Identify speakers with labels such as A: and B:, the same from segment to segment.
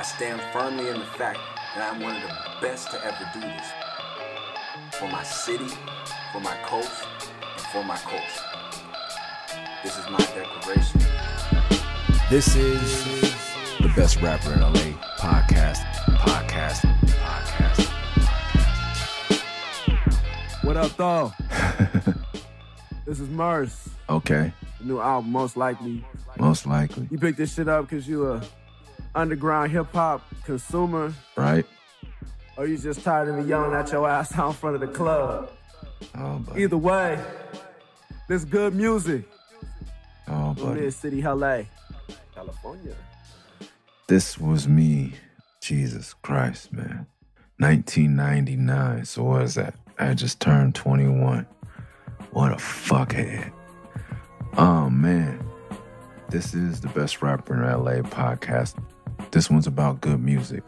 A: stand firmly in the fact that I'm one of the best to ever do this. For my city, for my coast, and for my culture. This is my declaration.
B: This is the Best Rapper in LA podcast.
C: What up, though? This is Murs.
B: Okay.
C: New album, most likely.
B: Most likely.
C: You picked this shit up because you a underground hip-hop consumer?
B: Right.
C: Or you just tired of me yelling at your ass out in front of the club?
B: Oh, buddy.
C: Either way, this good music.
B: Oh,
C: From
B: buddy.
C: Mid-City, LA, California.
B: This was me. Jesus Christ, man. 1999. So what is that? I just turned 21. What a fuckhead. Oh, man. This is the Best Rapper in LA podcast. This one's about good music.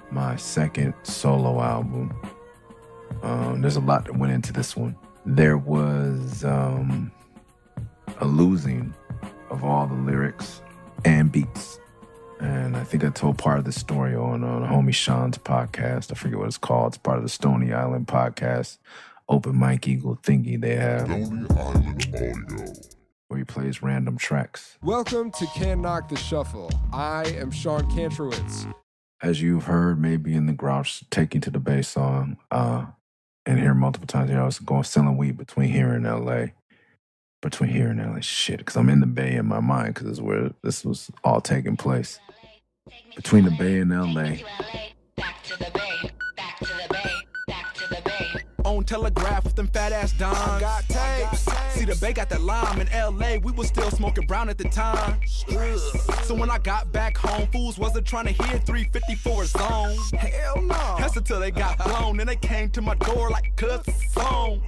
B: My second solo album. There's a lot that went into this one. There was a losing of all the lyrics and beats. And I think I told part of the story on homie Sean's podcast. I forget what it's called. It's part of the Stony Island podcast. Open Mike Eagle thingy they have.
D: Stony Island Audio.
B: Where he plays random tracks.
E: Welcome to Can Knock the Shuffle. I am Sean Kantrowitz.
B: As you've heard, maybe in the Grouch Taking to the Bay song, and here multiple times, I was going selling weed between here and LA. Between here and LA, shit, because I'm in the Bay in my mind, because this is where this was all taking place. Between the Bay and LA.
F: Back to the Bay, back to the Bay, back to the Bay.
G: On Telegraph with them fat ass dons. I got tapes. See, the Bay got that lime. In LA, we was still smoking brown at the time. Ugh. So when I got back home, fools wasn't trying to hit 354 zone. Hell no. That's until they got blown. Then they came to my door like cuts song.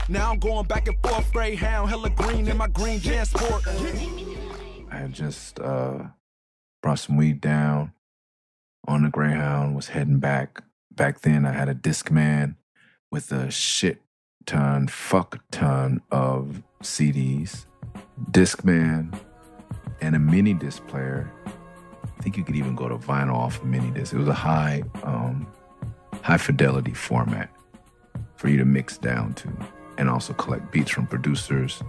G: Now I'm going back and forth, Greyhound, hella green in my green Jan Sport.
B: I had just brought some weed down on the Greyhound, was heading back. Back then, I had a Discman with a fuck ton of CDs, Discman, and a mini disc player. I think you could even go to vinyl off a mini disc. It was a high fidelity format for you to mix down to, and also collect beats from producers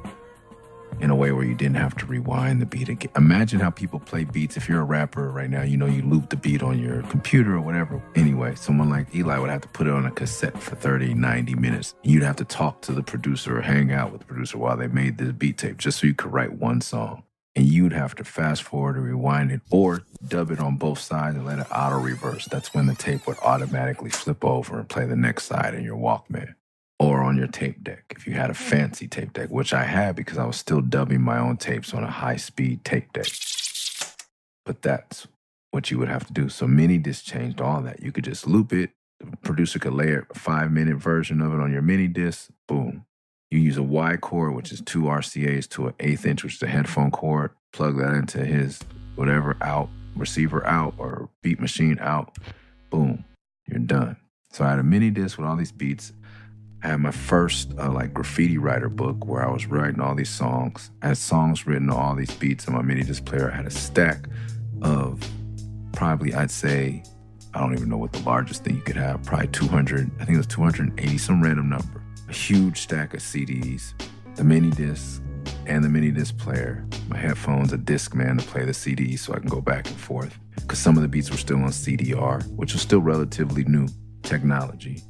B: in a way where you didn't have to rewind the beat again. Imagine how people play beats. If you're a rapper right now, you know you loop the beat on your computer or whatever. Anyway, someone like Eli would have to put it on a cassette for 30, 90 minutes. You'd have to talk to the producer or hang out with the producer while they made this beat tape just so you could write one song. And you'd have to fast forward or rewind it or dub it on both sides and let it auto reverse. That's when the tape would automatically flip over and play the next side in your Walkman. Or on your tape deck, if you had a fancy tape deck, which I had because I was still dubbing my own tapes on a high-speed tape deck. But that's what you would have to do. So mini disc changed all that. You could just loop it. The producer could layer a 5-minute version of it on your mini disc. Boom. You use a Y cord, which is 2 RCAs to an 1/8 inch, which is a headphone cord. Plug that into his whatever out, receiver out, or beat machine out. Boom. You're done. So I had a mini disc with all these beats. I had my first graffiti writer book where I was writing all these songs. I had songs written on all these beats in my mini disc player. I had a stack of probably, I'd say, I don't even know what the largest thing you could have, probably 200, I think it was 280, some random number. A huge stack of CDs, the mini disc and the mini disc player, my headphones, a Discman to play the CDs so I can go back and forth. Because some of the beats were still on CDR, which was still relatively new technology.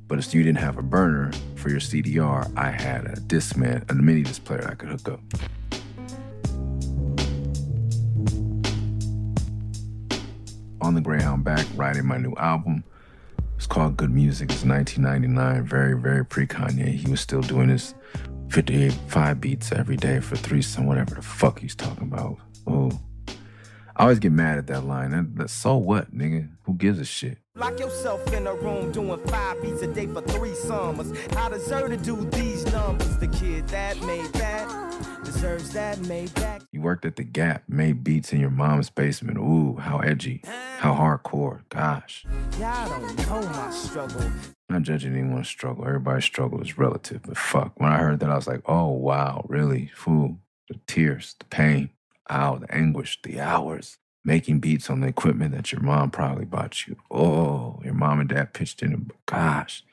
B: But if you didn't have a burner for your CDR, I had a Discman, a mini disc player I could hook up. On the Greyhound back, writing my new album. It's called Good Music. It's 1999, very, very pre-Kanye. He was still doing his 5 beats every day for threesome, whatever the fuck he's talking about. Oh, I always get mad at that line. That's so what, nigga? Who gives a shit?
G: Lock yourself in a room doing 5 beats a day for 3 summers. I deserve to do these numbers. The kid that made that deserves that made back.
B: You worked at the Gap, made beats in your mom's basement. Ooh, how edgy, how hardcore. Gosh.
G: Y'all don't know my struggle.
B: Not judging anyone's struggle. Everybody's struggle is relative. But fuck, when I heard that, I was like, oh, wow, really? Fool. The tears, the pain, ow, the anguish, the hours. making beats on the equipment that your mom probably bought you. Oh, your mom and dad pitched in, and gosh,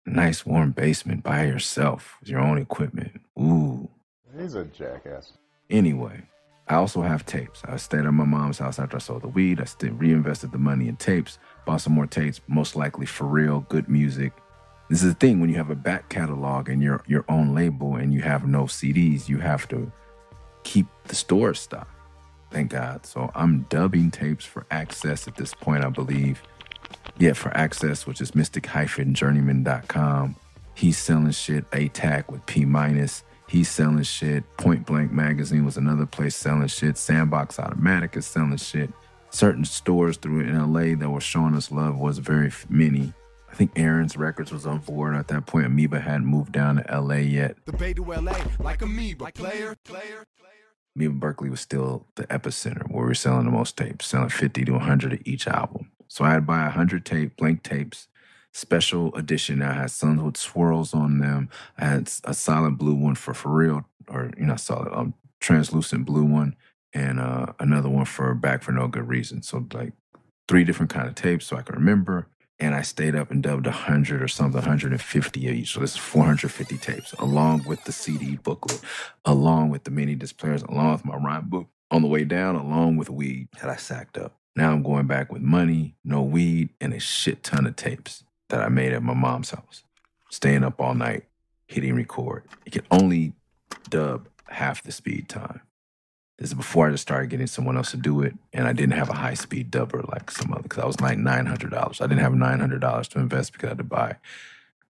B: nice warm basement by yourself with your own equipment. Ooh.
D: He's a jackass.
B: Anyway, I also have tapes. I stayed at my mom's house after I sold the weed. I still reinvested the money in tapes, bought some more tapes, most likely for real, good music. This is the thing, when you have a back catalog and your own label and you have no CDs, you have to keep the store stocked. Thank God. So I'm dubbing tapes for Access at this point, I believe. Yeah, for Access, which is mystic-journeyman.com. He's selling shit. ATAC with P-. He's selling shit. Point Blank Magazine was another place selling shit. Sandbox Automatic is selling shit. Certain stores through in LA that were showing us love was very many. I think Aaron's Records was on board at that point. Amoeba hadn't moved down to LA yet.
G: The Bay to LA, like Amoeba, player.
B: Amoeba Berkeley was still the epicenter where we were selling the most tapes, selling 50 to 100 of each album. So I had to buy 100 blank tapes, special edition. I had some with swirls on them. I had a solid blue one for real, or solid, translucent blue one, and another one for Back for No Good Reason. So like 3 different kind of tapes so I can remember. And I stayed up and dubbed 100 or something, 150 of each. So this is 450 tapes, along with the CD booklet, along with the mini disc players, along with my rhyme book on the way down, along with weed that I sacked up. Now I'm going back with money, no weed, and a shit ton of tapes that I made at my mom's house. Staying up all night, hitting record. You can only dub half the speed time. This is before I just started getting someone else to do it, and I didn't have a high-speed dubber like some other, because I was like $900. I didn't have $900 to invest because I had to buy.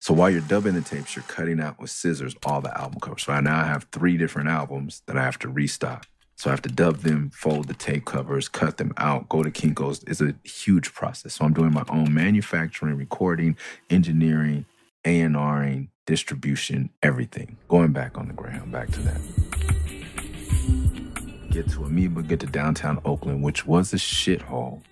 B: So while you're dubbing the tapes, you're cutting out with scissors all the album covers. So I now have 3 different albums that I have to restock. So I have to dub them, fold the tape covers, cut them out, go to Kinko's. It's a huge process. So I'm doing my own manufacturing, recording, engineering, A&Ring, distribution, everything. Going back on the ground, back to that. Get to Amoeba, get to downtown Oakland, which was a shithole.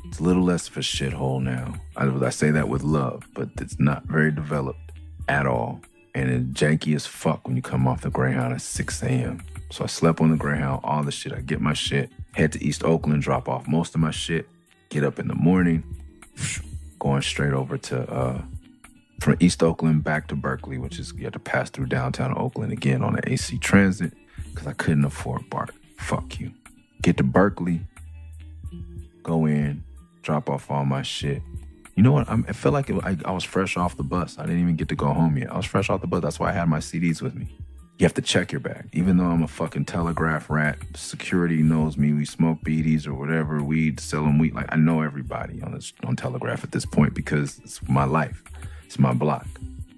B: It's a little less of a shithole now. I say that with love, but it's not very developed at all. And it's janky as fuck when you come off the Greyhound at 6 a.m. So I slept on the Greyhound, all the shit. I get my shit, head to East Oakland, drop off most of my shit, get up in the morning, going straight over to, from East Oakland back to Berkeley, which is, you have to pass through downtown Oakland again on the AC Transit, because I couldn't afford BART. Fuck you. Get to Berkeley, go in, drop off all my shit. You know what? I felt like I was fresh off the bus. I didn't even get to go home yet. I was fresh off the bus. That's why I had my CDs with me. You have to check your bag. Even though I'm a fucking telegraph rat, security knows me. We smoke BDs or whatever, weed, sell them weed. Like, I know everybody on telegraph at this point because it's my life. It's my block,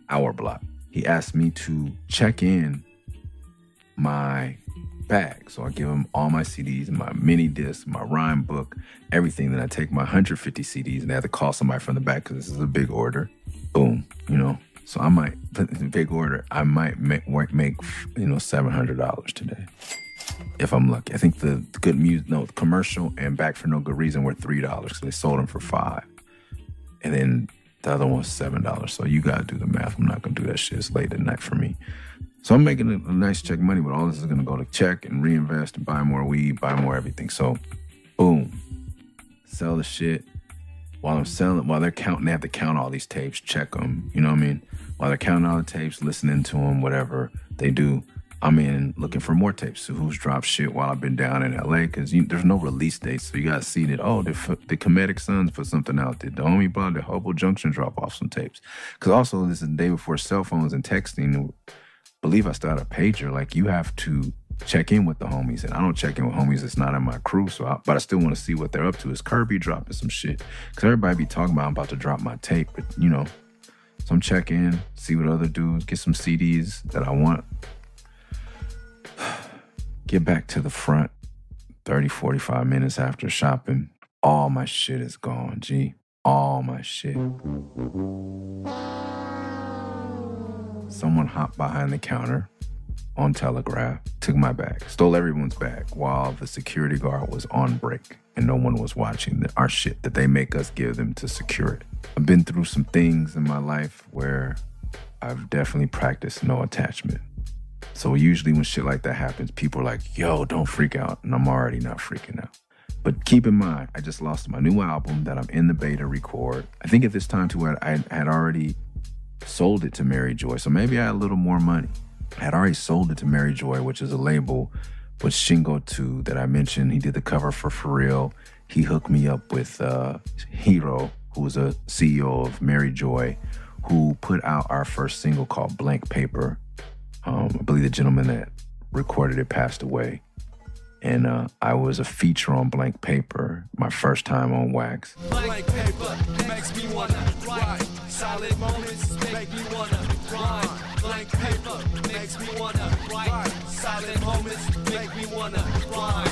B: our block. He asked me to check in my bag. So I give him all my CDs, my mini disc, my rhyme book, everything. Then I take my 150 CDs and they have to call somebody from the back because this is a big order. Boom, So I might, big order, I might make $700 today. If I'm lucky. I think the good music, commercial and Back for No Good Reason were $3 because they sold them for $5. And then the other one's $7. So you got to do the math. I'm not going to do that shit. It's late at night for me. So I'm making a nice check money, but all this is going to go to check and reinvest and buy more weed, buy more everything. So, boom. Sell the shit. While they're counting, they have to count all these tapes, check them, you know what I mean? While they're counting all the tapes, listening to them, whatever they do, I'm in looking for more tapes. So who's dropped shit while I've been down in LA? Because there's no release date. So you got to see that, the Comedic Sons put something out. Did the Homie Bond, the Hobo Junction drop off some tapes? Because also, this is the day before cell phones and texting. I believe I started a pager. Like, you have to check in with the homies. And I don't check in with homies that's not in my crew. But I still want to see what they're up to. Is Kirby dropping some shit? Because everybody be talking about I'm about to drop my tape. But, so I'm checking, see what other dudes, get some CDs that I want. Get back to the front 30, 45 minutes after shopping. All my shit is gone, G. All my shit. Someone hopped behind the counter on Telegraph, took my bag, stole everyone's bag while the security guard was on break and no one was watching our shit that they make us give them to secure it. I've been through some things in my life where I've definitely practiced no attachment. So usually when shit like that happens, people are like, yo, don't freak out. And I'm already not freaking out. But keep in mind, I just lost my new album that I'm in the beta record. I think at this time too, I had already sold it to Mary Joy, so maybe I had a little more money. I had already sold it to Mary Joy, which is a label with Shingo 2 that I mentioned. He did the cover for Real. He hooked me up with Hiro, who was a CEO of Mary Joy, who put out our first single called Blank Paper. I believe the gentleman that recorded it passed away. And I was a feature on Blank Paper, my first time on Wax.
G: Blank paper makes me wanna write. Solid moments make me wanna rhyme. Blank paper makes me wanna write. Solid moments make me wanna rhyme.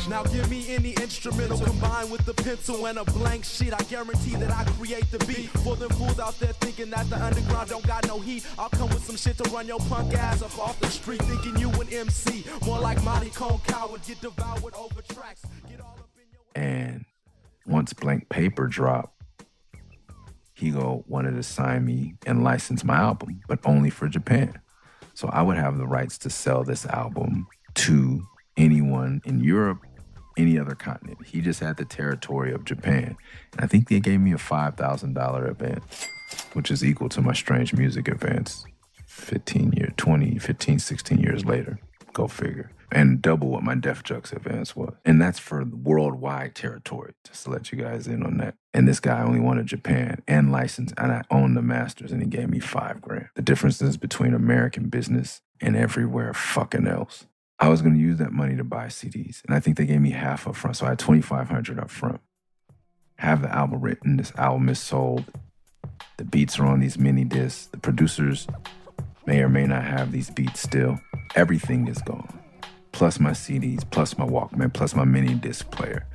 G: Now give me any instrumental combined with the pencil and a blank sheet. I guarantee that I create the beat. For them fools out there thinking that the underground don't got no heat, I'll come with some shit to run your punk ass up off the street. Thinking you an MC, more like Monty Cone Coward, get devoured over tracks. Get all up in your...
B: And once Blank Paper dropped, Higo wanted to sign me and license my album, but only for Japan. So I would have the rights to sell this album to anyone in Europe, any other continent. He just had the territory of Japan. And I think they gave me a $5,000 advance, which is equal to my Strange Music advance 15, 16 years later. Go figure. And double what my Def Jux advance was. And that's for worldwide territory, just to let you guys in on that. And this guy only wanted Japan and license, and I owned the masters, and he gave me $5,000. The difference is between American business and everywhere fucking else. I was going to use that money to buy CDs, and I think they gave me half up front, so I had $2,500 up front. Have the album written, this album is sold, the beats are on these mini discs, the producers may or may not have these beats still. Everything is gone. Plus my CDs, plus my Walkman, plus my mini disc player.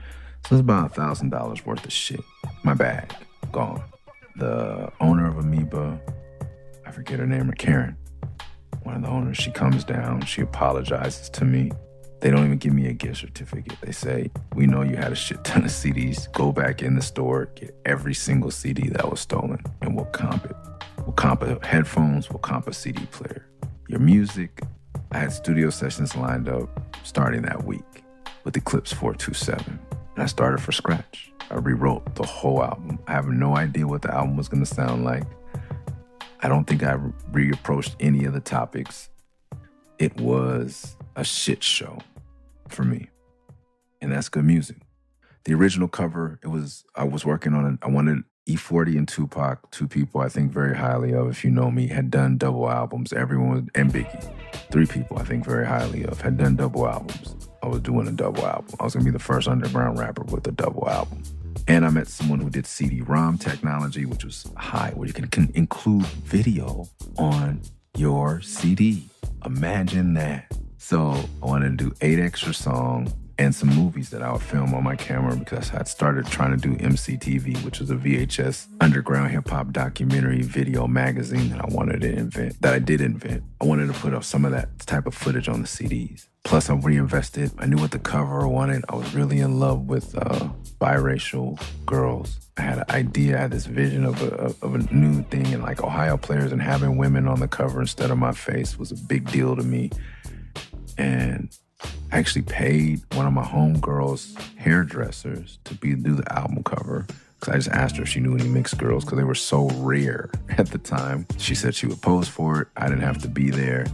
B: So it's about $1,000 worth of shit. My bag, gone. The owner of Amoeba, I forget her name, or Karen, one of the owners, she comes down, she apologizes to me. They don't even give me a gift certificate. They say, we know you had a shit ton of CDs. Go back in the store, get every single CD that was stolen, and we'll comp it. We'll comp headphones, we'll comp a CD player. Your music, I had studio sessions lined up starting that week with Eclipse 427. And I started from scratch. I rewrote the whole album. I have no idea what the album was gonna sound like. I don't think I reapproached any of the topics. It was a shit show for me. And that's good music. The original cover, I was working on it. I wanted E40 and Tupac, two people I think very highly of, if you know me, had done double albums. Everyone, and Biggie, three people I think very highly of, had done double albums. I was doing a double album. I was gonna be the first underground rapper with a double album. And I met someone who did CD-ROM technology, which was high, where you can include video on your CD. Imagine that. So I wanted to do 8 extra songs and some movies that I would film on my camera, because I started trying to do MCTV, which was a VHS underground hip-hop documentary video magazine that I did invent. I wanted to put up some of that type of footage on the CDs. Plus, I reinvested. I knew what the cover wanted. I was really in love with biracial girls. I had an idea, I had this vision of a new thing, and like Ohio Players, and having women on the cover instead of my face was a big deal to me. And I actually paid one of my homegirls' hairdressers to do the album cover, because I just asked her if she knew any mixed girls, because they were so rare at the time. She said she would pose for it. I didn't have to be there.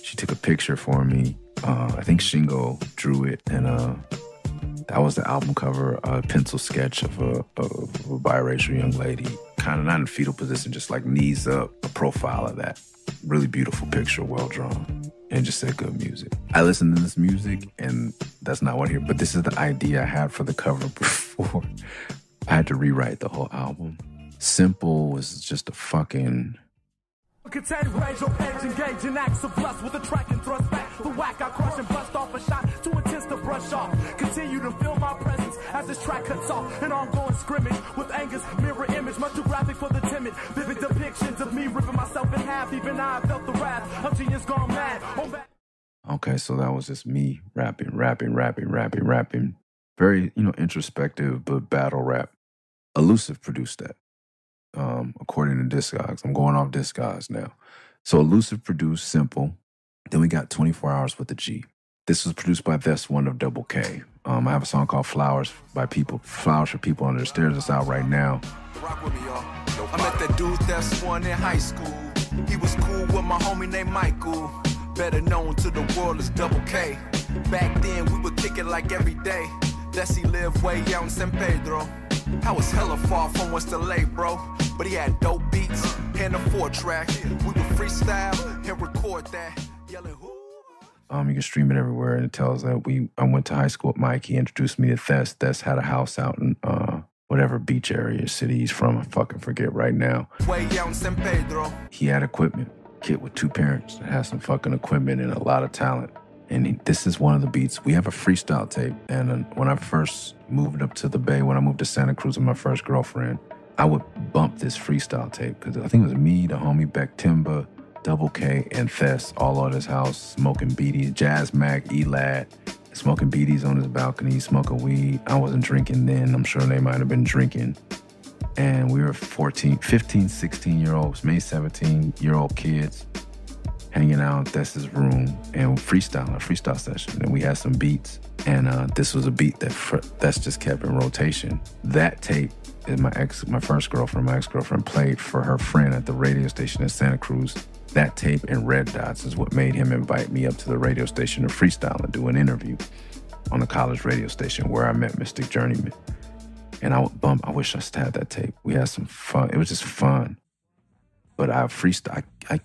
B: She took a picture for me. I think Shingo drew it, and that was the album cover, a pencil sketch of a biracial young lady, kind of not in fetal position, just like knees up, a profile of that. Really beautiful picture, well drawn, and just said good music. I listened to this music, and that's not what I hear, but this is the idea I had for the cover before I had to rewrite the whole album. Simple was just a fucking...
H: Contend, range your page, engage in acts of lust with a track and thrust back. The whack I crush and bust off a shot, too intense to brush off. Continue to feel my presence as this track cuts off. An ongoing scrimmage with anger's mirror image, much too graphic for the timid. Vivid depictions of me ripping myself in half. Even I felt the wrath of genius gone mad.
B: Okay, so that was just me rapping. Very, introspective, but battle rap. Elusive produced that. According to Discogs. I'm going off Discogs now. So Elusive produced Simple. Then we got 24 Hours with the G. This was produced by This One of Double K. I have a song called Flowers for People Under the Stairs. It's out right now.
G: Rock with me, y'all. I met that dude that's one in high school. He was cool with my homie named Michael, better known to the world as Double K. Back then, we would kick it like every day. Desi lived way out in San Pedro. I was hella far from West LA, bro. But he had dope beats and a 4-track. We would freestyle and record that. Yelling, who?
B: You can stream it everywhere, and it tells that I went to high school with Mike. He introduced me to Thes. Thes had a house out in whatever beach area, city he's from. I fucking forget right now.
G: Way out in San Pedro.
B: He had equipment. Kid with 2 parents that has some fucking equipment and a lot of talent. And this is one of the beats. We have a freestyle tape. And when I first moved up to the Bay, when I moved to Santa Cruz with my first girlfriend, I would bump this freestyle tape because I think it was me, the homie Beck Timba, Double K, and Thes all at his house smoking beaties. Jazz Mac, Elad, smoking beaties on his balcony, smoking weed. I wasn't drinking then. I'm sure they might have been drinking. And we were 15, 16-year-olds, maybe 17-year-old kids hanging out in Thes's room and a freestyle session. And we had some beats. And this was a beat that Thes just kept in rotation. That tape is my ex-girlfriend played for her friend at the radio station in Santa Cruz. That tape and Red Dots is what made him invite me up to the radio station to freestyle and do an interview on the college radio station where I met Mystic Journeyman. And I would bump, I wish I still had that tape. We had some fun. It was just fun. But I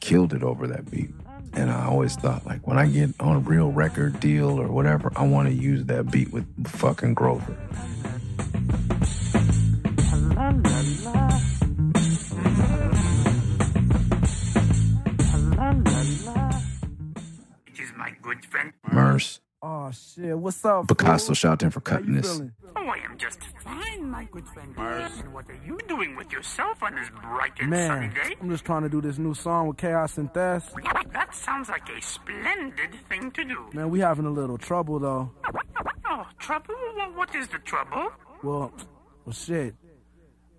B: killed it over that beat. And I always thought, like, when I get on a real record deal or whatever, I want to use that beat with fucking Grover.
I: My good friend
B: Murs.
C: Oh shit, what's up?
B: Picasso,
C: fool?
B: shout out to him for
C: How
B: cutting
C: you
B: this.
C: feeling?
I: Oh, I am just fine, my good friend Murs. And what are you doing with yourself on this bright and sunny
C: Man,
I: day?
C: I'm just trying to do this new song with Chaos and Thes.
I: That sounds like a splendid thing to do.
C: Man, we having a little trouble though.
I: Oh, trouble? What is the trouble?
C: Well, shit.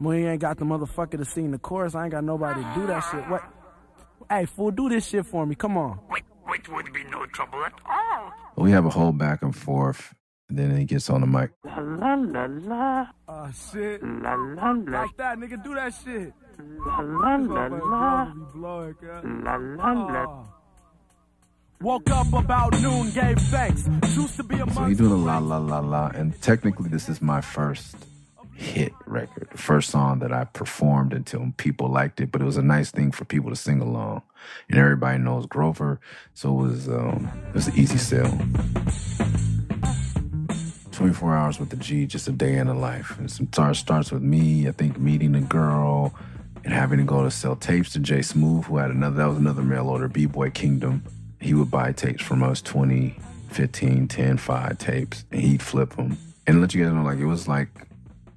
C: We ain't got the motherfucker to sing the chorus. I ain't got nobody to do that shit. What? Hey, fool, do this shit for me. Come on.
I: Which would be no trouble at all.
B: We have a whole back and forth, and then he gets on the mic.
I: La la la la.
C: Oh shit.
I: La la la.
C: Like that, nigga, do that shit.
I: La la la la. La la la.
C: Woke up about noon, gave thanks. Choose to be a
B: So he doing a la la la la, and technically this is my first hit record, the first song that I performed until people liked it, but it was a nice thing for people to sing along. And everybody knows Grover, so it was an easy sell. 24 hours with the G, just a day in the life. And some starts with me, I think, meeting a girl and having to go to sell tapes to Jay Smooth, who had that was another mail order, B-Boy Kingdom. He would buy tapes from us, 20, 15, 10, 5 tapes, and he'd flip them. And let you guys know, like, it was like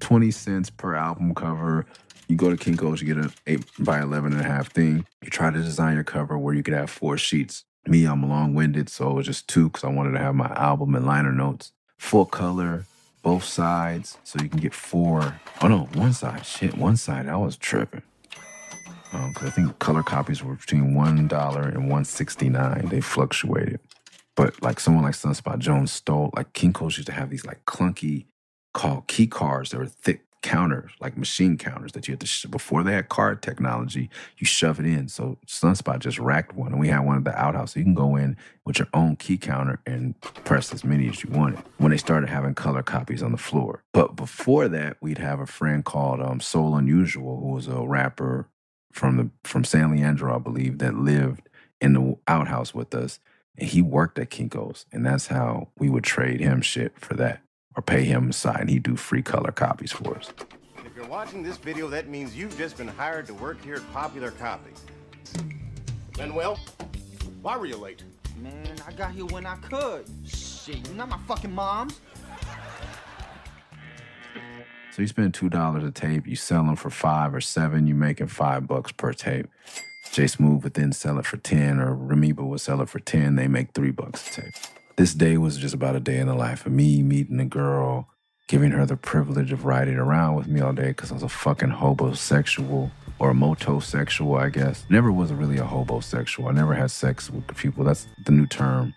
B: 20 cents per album cover. You go to Kinko's, you get an 8x11.5 thing. You try to design your cover where you could have 4 sheets. Me, I'm long-winded, so it was just 2 because I wanted to have my album and liner notes. Full color, both sides, so you can get 4. Oh no, one side. Shit, one side. I was tripping. Because I think color copies were between $1 and $1.69. They fluctuated. But like someone like Sunspot Jones stole, like Kinko's used to have these like clunky called key cards that were thick counters, like machine counters that you had to, before they had card technology, you shove it in. So Sunspot just racked one, and we had one at the outhouse. So you can go in with your own key counter and press as many as you wanted when they started having color copies on the floor. But before that, we'd have a friend called Soul Unusual, who was a rapper from San Leandro, I believe, that lived in the outhouse with us. And he worked at Kinko's, and that's how we would trade him shit for that. Or pay him aside, and he'd do free color copies for us.
J: If you're watching this video, that means you've just been hired to work here at Popular Copy.
K: Manuel, why were you late?
L: Man, I got here when I could. Shit, you're not my fucking mom.
B: So you spend $2 a tape, you sell them for 5 or 7, you're making $5 per tape. Jay Smooth would then sell it for 10, or Remiba would sell it for 10, they make $3 a tape. This day was just about a day in the life of me, meeting a girl, giving her the privilege of riding around with me all day because I was a fucking hobosexual, or a motosexual, I guess. Never was really a hobosexual. I never had sex with people. That's the new term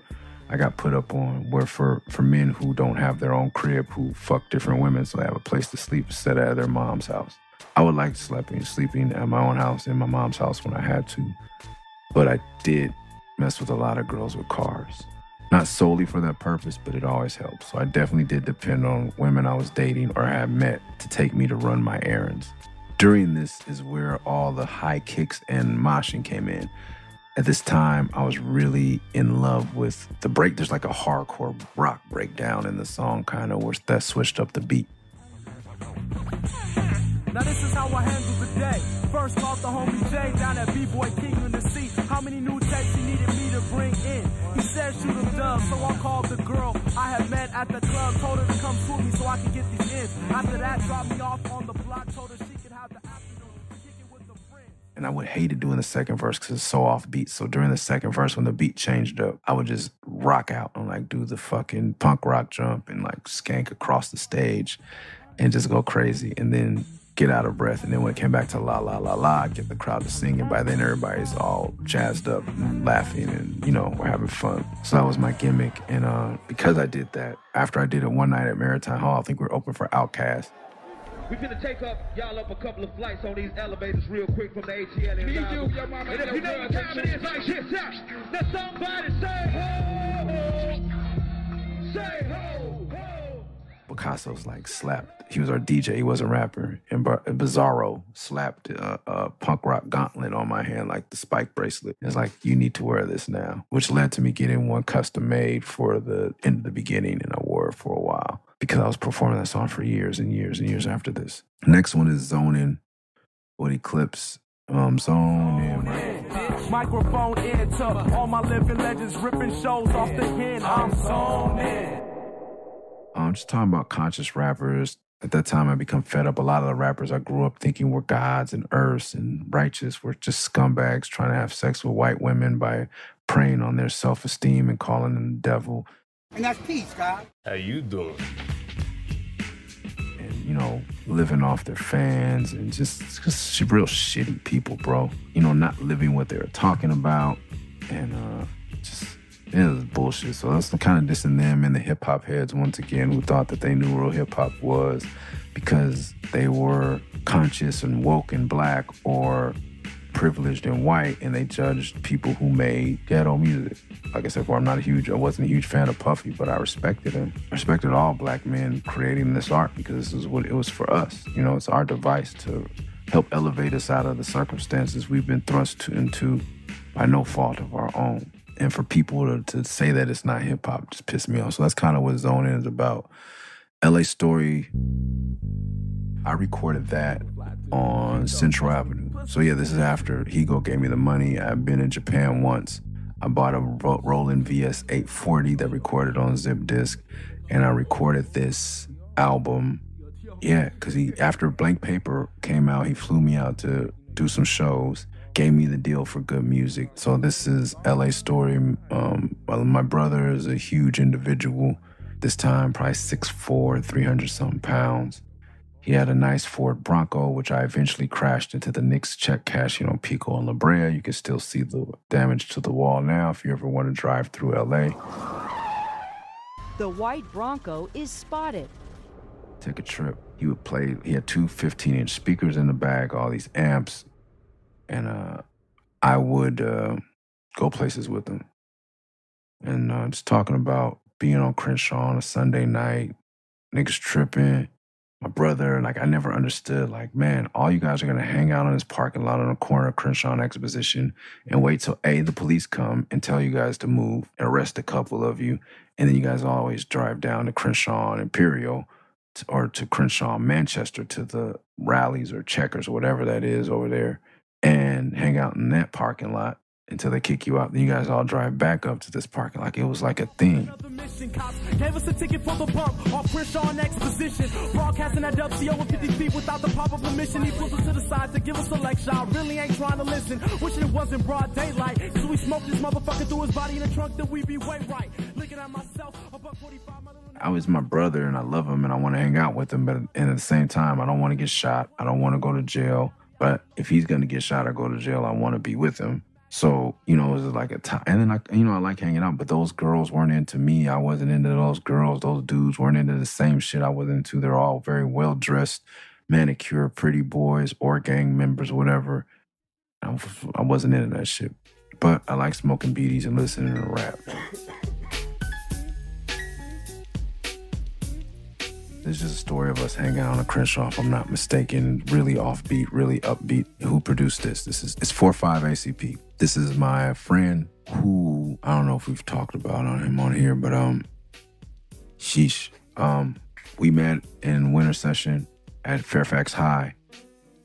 B: I got put up on were for men who don't have their own crib, who fuck different women so they have a place to sleep instead of at their mom's house. I would like sleeping at my own house, in my mom's house when I had to, but I did mess with a lot of girls with cars. Not solely for that purpose, but it always helped. So I definitely did depend on women I was dating or had met to take me to run my errands. During this is where all the high kicks and moshing came in. At this time, I was really in love with the break. There's like a hardcore rock breakdown in the song, kind of, where that switched up the beat.
H: Now this is how I handle the day. First called the homie Jay down at B-Boy King to see how many new texts he needed me to bring in. He said shoot him dubs, so I called the girl I had met at the club, told her to come swoop me so I could get these ends. After that, dropped me off on the block, told her she could have the afternoon, kick it with a friend.
B: And I would hate it doing the second verse because it's so off beat. So during the second verse, when the beat changed up, I would just rock out and like do the fucking punk rock jump and like skank across the stage and just go crazy. And then get out of breath. And then when it came back to la, la, la, la, get the crowd to sing. And by then everybody's all jazzed up and laughing and, you know, we're having fun. So that was my gimmick. And because I did that, after I did it one night at Maritime Hall, I think we were open for Outkast.
M: We're gonna take y'all up a couple of flights on these elevators real quick from the ATL. And if you know what time it is, like shit, let somebody say ho, say ho, ho.
B: Picasso's like slapped. He was our DJ, he wasn't a rapper. And Bizarro slapped a punk rock gauntlet on my hand, like the spike bracelet. It's like, you need to wear this now, which led to me getting one custom made for the end of the beginning, and I wore it for a while because I was performing that song for years and years and years after this. Next one is Zonin with Eclipse. Zone in.
H: Microphone in to all my living legends, ripping shows off the hen. I'm zoning.
B: I'm just talking about conscious rappers. At that time, I become fed up. A lot of the rappers I grew up thinking were gods and earths and righteous were just scumbags trying to have sex with white women by preying on their self-esteem and calling them the devil.
N: And that's peace, God.
O: How you doing?
B: And, you know, living off their fans and just real shitty people, bro. You know, not living what they were talking about and it was bullshit. So that's the kind of dissing them and the hip-hop heads, once again, who thought that they knew real hip-hop was because they were conscious and woke and black or privileged and white, and they judged people who made ghetto music. Like I said before, I wasn't a huge fan of Puffy, but I respected him. I respected all black men creating this art because this is what it was for us. You know, it's our device to help elevate us out of the circumstances we've been thrust into by no fault of our own. And for people to say that it's not hip-hop just pissed me off. So that's kind of what Zonin is about. LA Story, I recorded that on Central Avenue. So yeah, this is after Higo gave me the money. I've been in Japan once. I bought a Roland VS 840 that recorded on zip disc, and I recorded this album. Yeah, because after Blank Paper came out, he flew me out to do some shows, gave me the deal for good music. So this is LA Story. My brother is a huge individual. This time, probably 6'4", 300-something pounds. He had a nice Ford Bronco, which I eventually crashed into the Knicks check cashing on Pico and La Brea. You can still see the damage to the wall now if you ever want to drive through LA.
P: The white Bronco is spotted.
B: Took a trip. He had two 15-inch speakers in the bag, all these amps. And I would go places with him. And just talking about being on Crenshaw on a Sunday night, niggas tripping. My brother, like, I never understood, like, man, all you guys are going to hang out in this parking lot on the corner of Crenshaw and Exposition and wait till, A, the police come and tell you guys to move and arrest a couple of you. And then you guys always drive down to Crenshaw and Imperial or to Crenshaw and Manchester to the rallies or checkers or whatever that is over there and hang out in that parking lot until they kick you out. Then you guys all drive back up to this parking lot. It was like a thing.
H: Gave us a ticket for the bump off Crenshaw and Exposition. Broadcasting at WCO with 50 feet without the proper permission. He pulls us to the side to give us a lecture. I really ain't trying to listen. Wishing it wasn't broad daylight. So we smoked this motherfucker through his body in the trunk that we be way right. Looking at myself, about 45.
B: I was my brother and I love him and I want to hang out with him. But at the same time, I don't want to get shot. I don't want to go to jail. But if he's going to get shot or go to jail, I want to be with him. So, you know, it was like a time. And then, I like hanging out, but those girls weren't into me. I wasn't into those girls. Those dudes weren't into the same shit I was into. They're all very well-dressed, manicured, pretty boys or gang members, whatever. I wasn't into that shit. But I like smoking beaties and listening to rap. This is just a story of us hanging out on a Crenshaw, if I'm not mistaken. Really offbeat, really upbeat. Who produced this? It's 4-5 ACP. This is my friend who, I don't know if we've talked about him on here, but sheesh. We met in winter session at Fairfax High.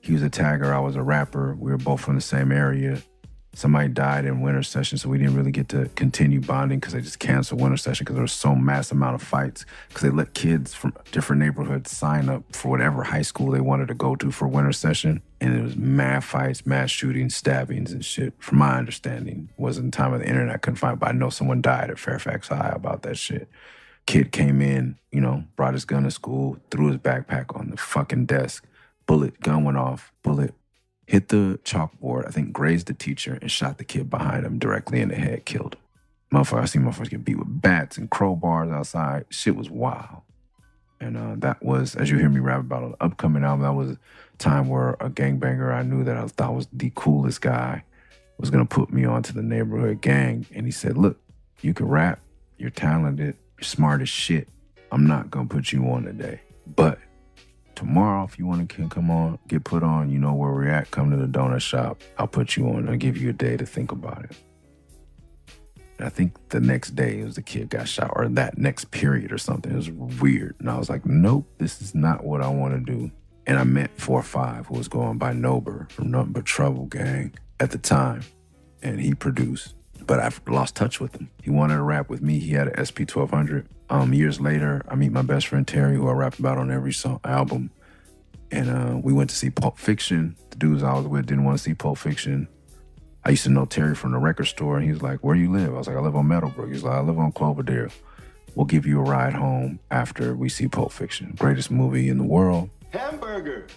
B: He was a tagger, I was a rapper. We were both from the same area. Somebody died in winter session, so we didn't really get to continue bonding because they just canceled winter session because there was so mass amount of fights because they let kids from different neighborhoods sign up for whatever high school they wanted to go to for winter session. And there was mad fights, mass shootings, stabbings and shit. From my understanding, it wasn't the time of the internet, I couldn't find, but I know someone died at Fairfax High about that shit. Kid came in, you know, brought his gun to school, threw his backpack on the fucking desk. Bullet, gun went off, bullet. Hit the chalkboard, I think grazed the teacher, and shot the kid behind him directly in the head, killed him. I seen motherfuckers get beat with bats and crowbars outside. Shit was wild. And that was, as you hear me rap about an upcoming album, that was a time where a gangbanger I knew that I thought was the coolest guy was gonna put me onto the neighborhood gang. And he said, look, you can rap, you're talented, you're smart as shit. I'm not gonna put you on today, but tomorrow, if you want to come on, get put on, you know where we're at, come to the donut shop. I'll put you on. I'll give you a day to think about it. And I think the next day, it was the kid got shot, or that next period or something. It was weird. And I was like, nope, this is not what I want to do. And I met 4-5, who was going by Nober from Nothing But Trouble Gang at the time. And he produced. But I lost touch with him. He wanted to rap with me. He had an SP-1200. Years later, I meet my best friend Terry, who I rap about on every album. And we went to see Pulp Fiction. The dudes I was with didn't want to see Pulp Fiction. I used to know Terry from the record store, and he was like, where do you live? I was like, I live on Meadowbrook. He's like, I live on Cloverdale. We'll give you a ride home after we see Pulp Fiction. Greatest movie in the world.
N: Hamburgers,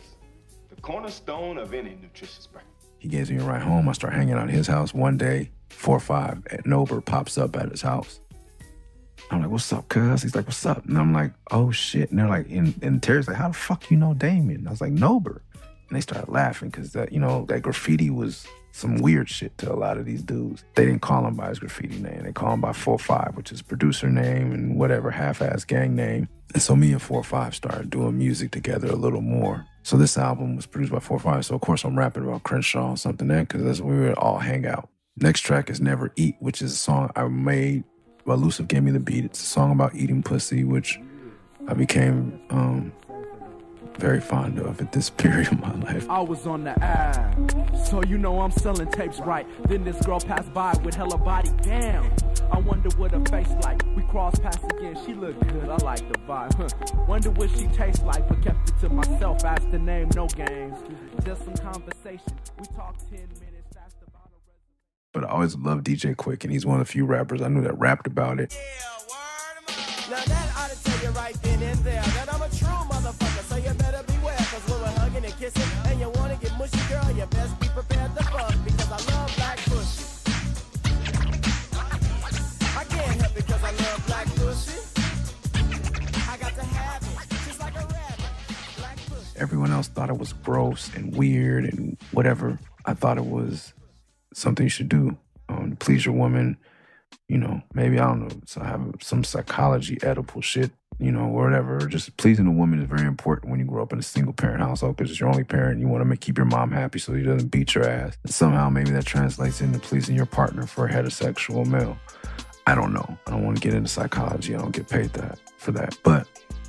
N: the cornerstone of any nutritious breakfast.
B: He gives me a ride home. I start hanging out at his house one day. 4-5 at Nober pops up at his house. I'm like, what's up, cuz? He's like, what's up? And I'm like, oh, shit. And they're like, and Terry's like, how the fuck you know Damien? I was like, Nober. And they started laughing because that, you know, that graffiti was some weird shit to a lot of these dudes. They didn't call him by his graffiti name. They call him by 4-5, which is producer name and whatever half-ass gang name. And so me and 4-5 started doing music together a little more. So this album was produced by 4-5. So of course I'm rapping about Crenshaw or something there because that's where we would all hang out. Next track is Never Eat, which is a song I made. Elusive gave me the beat. It's a song about eating pussy, which I became very fond of at this period of my life.
H: I was on the app, so you know I'm selling tapes right. Then this girl passed by with hella body. Damn, I wonder what her face like. We crossed paths again, she looked good, I like the vibe. Wonder what she tastes like, but kept it to myself. Asked the name, no games, just some conversation. We talked 10 minutes.
B: But I always loved DJ Quick, and he's one of the few rappers I knew that rapped about it.
O: Now that ought to tell you right then and there that I'm a true motherfucker, so you better beware, cause when we're hugging and kissing and you wanna get mushy, girl, you best be prepared to fuck, because I love black pussy. I can't help it because I love black pussy. I got to have it, just like a rabbit. Black pussy.
B: Everyone else thought it was gross and weird and whatever. I thought it was something you should do to please your woman, you know, maybe, I don't know, so have some psychology, Oedipal shit, you know, or whatever. Just pleasing a woman is very important when you grow up in a single parent household because it's your only parent. You want to keep your mom happy so he doesn't beat your ass. And somehow maybe that translates into pleasing your partner for a heterosexual male. I don't know. I don't want to get into psychology. I don't get paid for that. But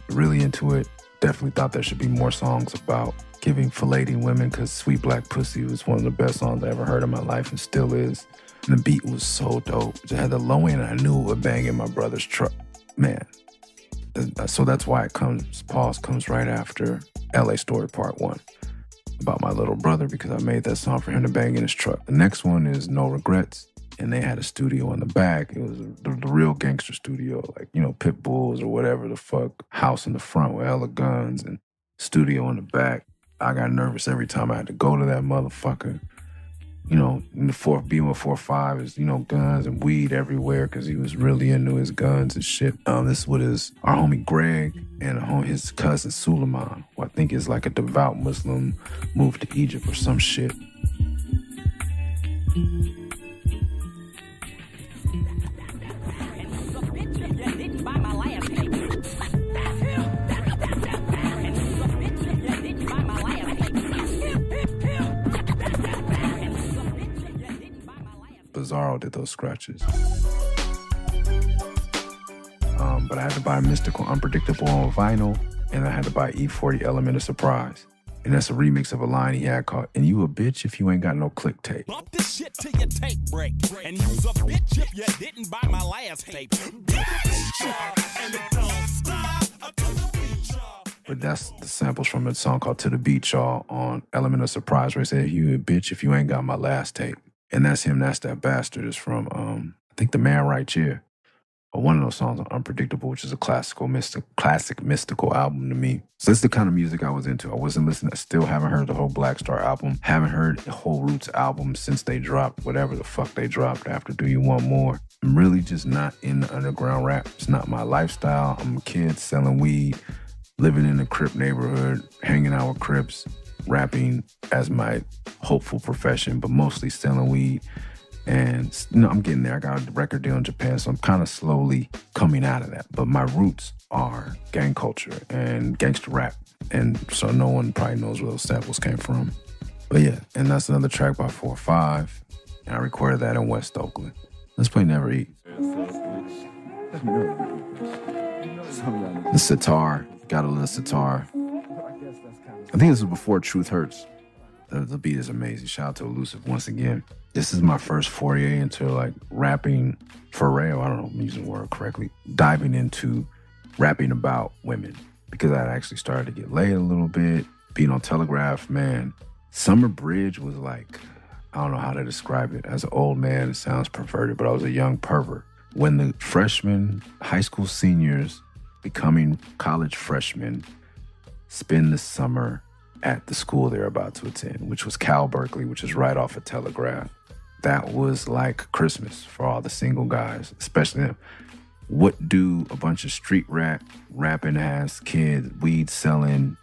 B: really into it. Definitely thought there should be more songs about filleting women because Sweet Black Pussy was one of the best songs I ever heard in my life and still is. And the beat was so dope. It had the low end and I knew it would bang in my brother's truck. Man. So that's why it comes, pause comes right after LA Story Part 1 about my little brother because I made that song for him to bang in his truck. The next one is No Regrets. And they had a studio in the back. It was the real gangster studio, like, you know, Pit Bulls or whatever the fuck. House in the front with hella guns and studio in the back. I got nervous every time I had to go to that motherfucker. you know, being with 4-5 is, you know, guns and weed everywhere because he was really into his guns and shit. This is what our homie Greg and his cousin Suleiman, who I think is like a devout Muslim, moved to Egypt or some shit. Bizarro did those scratches. But I had to buy Mystical Unpredictable on vinyl, and I had to buy E40 Element of Surprise. And that's a remix of a line he had called, "And you a bitch if you ain't got no click tape."
Q: Bump this shit till your tape break. And you's a bitch if you didn't buy my last tape. And it don't stop until the beat, y'all.
B: But that's the samples from a song called "To the Beat, Y'all" on Element of Surprise, where he said, "You a bitch if you ain't got my last tape." And that's him, that's that bastard. Is from, I think, The Man Right Here. Or one of those songs on Unpredictable, which is a classic mystical album to me. So that's the kind of music I was into. I wasn't listening. I still haven't heard the whole Black Star album. Haven't heard the whole Roots album since they dropped whatever the fuck they dropped after Do You Want More. I'm really just not into underground rap. It's not my lifestyle. I'm a kid selling weed, living in a Crip neighborhood, hanging out with Crips, rapping as my hopeful profession, but mostly selling weed. And, you know, I'm getting there. I got a record deal in Japan, so I'm kind of slowly coming out of that. But my roots are gang culture and gangster rap. And so no one probably knows where those samples came from. But yeah, and that's another track by 4-5. And I recorded that in West Oakland. Let's play Never Eat. The sitar. Got a little sitar. I think this was before Truth Hurts. The beat is amazing. Shout out to Elusive once again. This is my first foray into like rapping for real. I don't know if I'm using the word correctly. Diving into rapping about women because I actually started to get laid a little bit. Being on Telegraph, man. Summer Bridge was like, I don't know how to describe it. As an old man, it sounds perverted, but I was a young pervert. When the freshmen, high school seniors, becoming college freshmen, spend the summer at the school they're about to attend, which was Cal Berkeley, which is right off of Telegraph. That was like Christmas for all the single guys, especially them. What do a bunch of street rapping ass kids, weed selling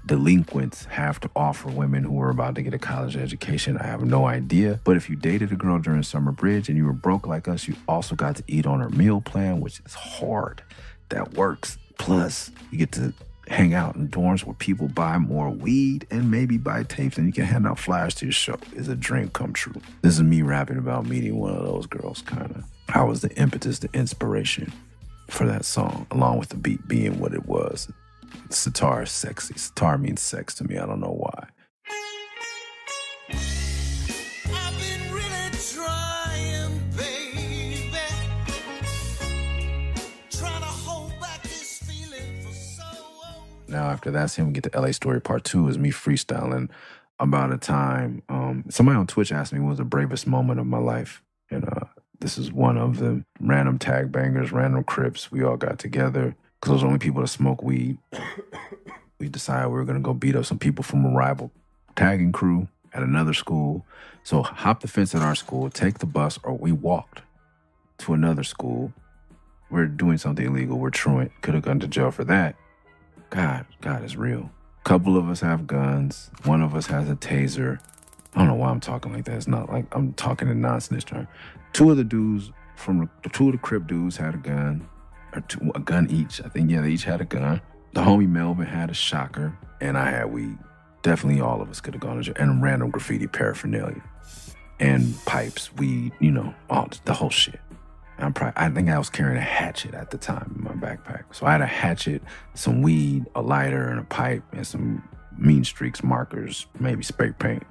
B: delinquents have to offer women who are about to get a college education? I have no idea. But if you dated a girl during Summer Bridge and you were broke like us, you also got to eat on her meal plan, which is hard. That works. Plus, you get to hang out in dorms where people buy more weed and maybe buy tapes and you can hand out flyers to your show. It's a dream come true. This is me rapping about meeting one of those girls, kind of. I was the impetus, the inspiration for that song, along with the beat being what it was. Sitar is sexy. Sitar means sex to me. I don't know why. Now, after that's him, we get to LA Story Part 2 is me freestyling about a time. Somebody on Twitch asked me what was the bravest moment of my life. And this is one of them. Random tag bangers, random Crips. We all got together because those are the only people that smoke weed. We decided we were going to go beat up some people from a rival tagging crew at another school. So hop the fence at our school, take the bus, or we walked to another school. We're doing something illegal. We're truant. Could have gone to jail for that. God is real. A couple of us have guns. One of us has a taser. I don't know why I'm talking like that. It's not like I'm talking in nonsense terms. Two of the dudes two of the Crip dudes had a gun, or a gun each. I think, yeah, they each had a gun. The homie Melvin had a shocker, and I had weed. Definitely all of us could have gone to jail. And random graffiti paraphernalia. And pipes, weed, you know, all the whole shit. I think I was carrying a hatchet at the time in my backpack. So I had a hatchet, some weed, a lighter, and a pipe, and some Mean Streaks markers, maybe spray paint.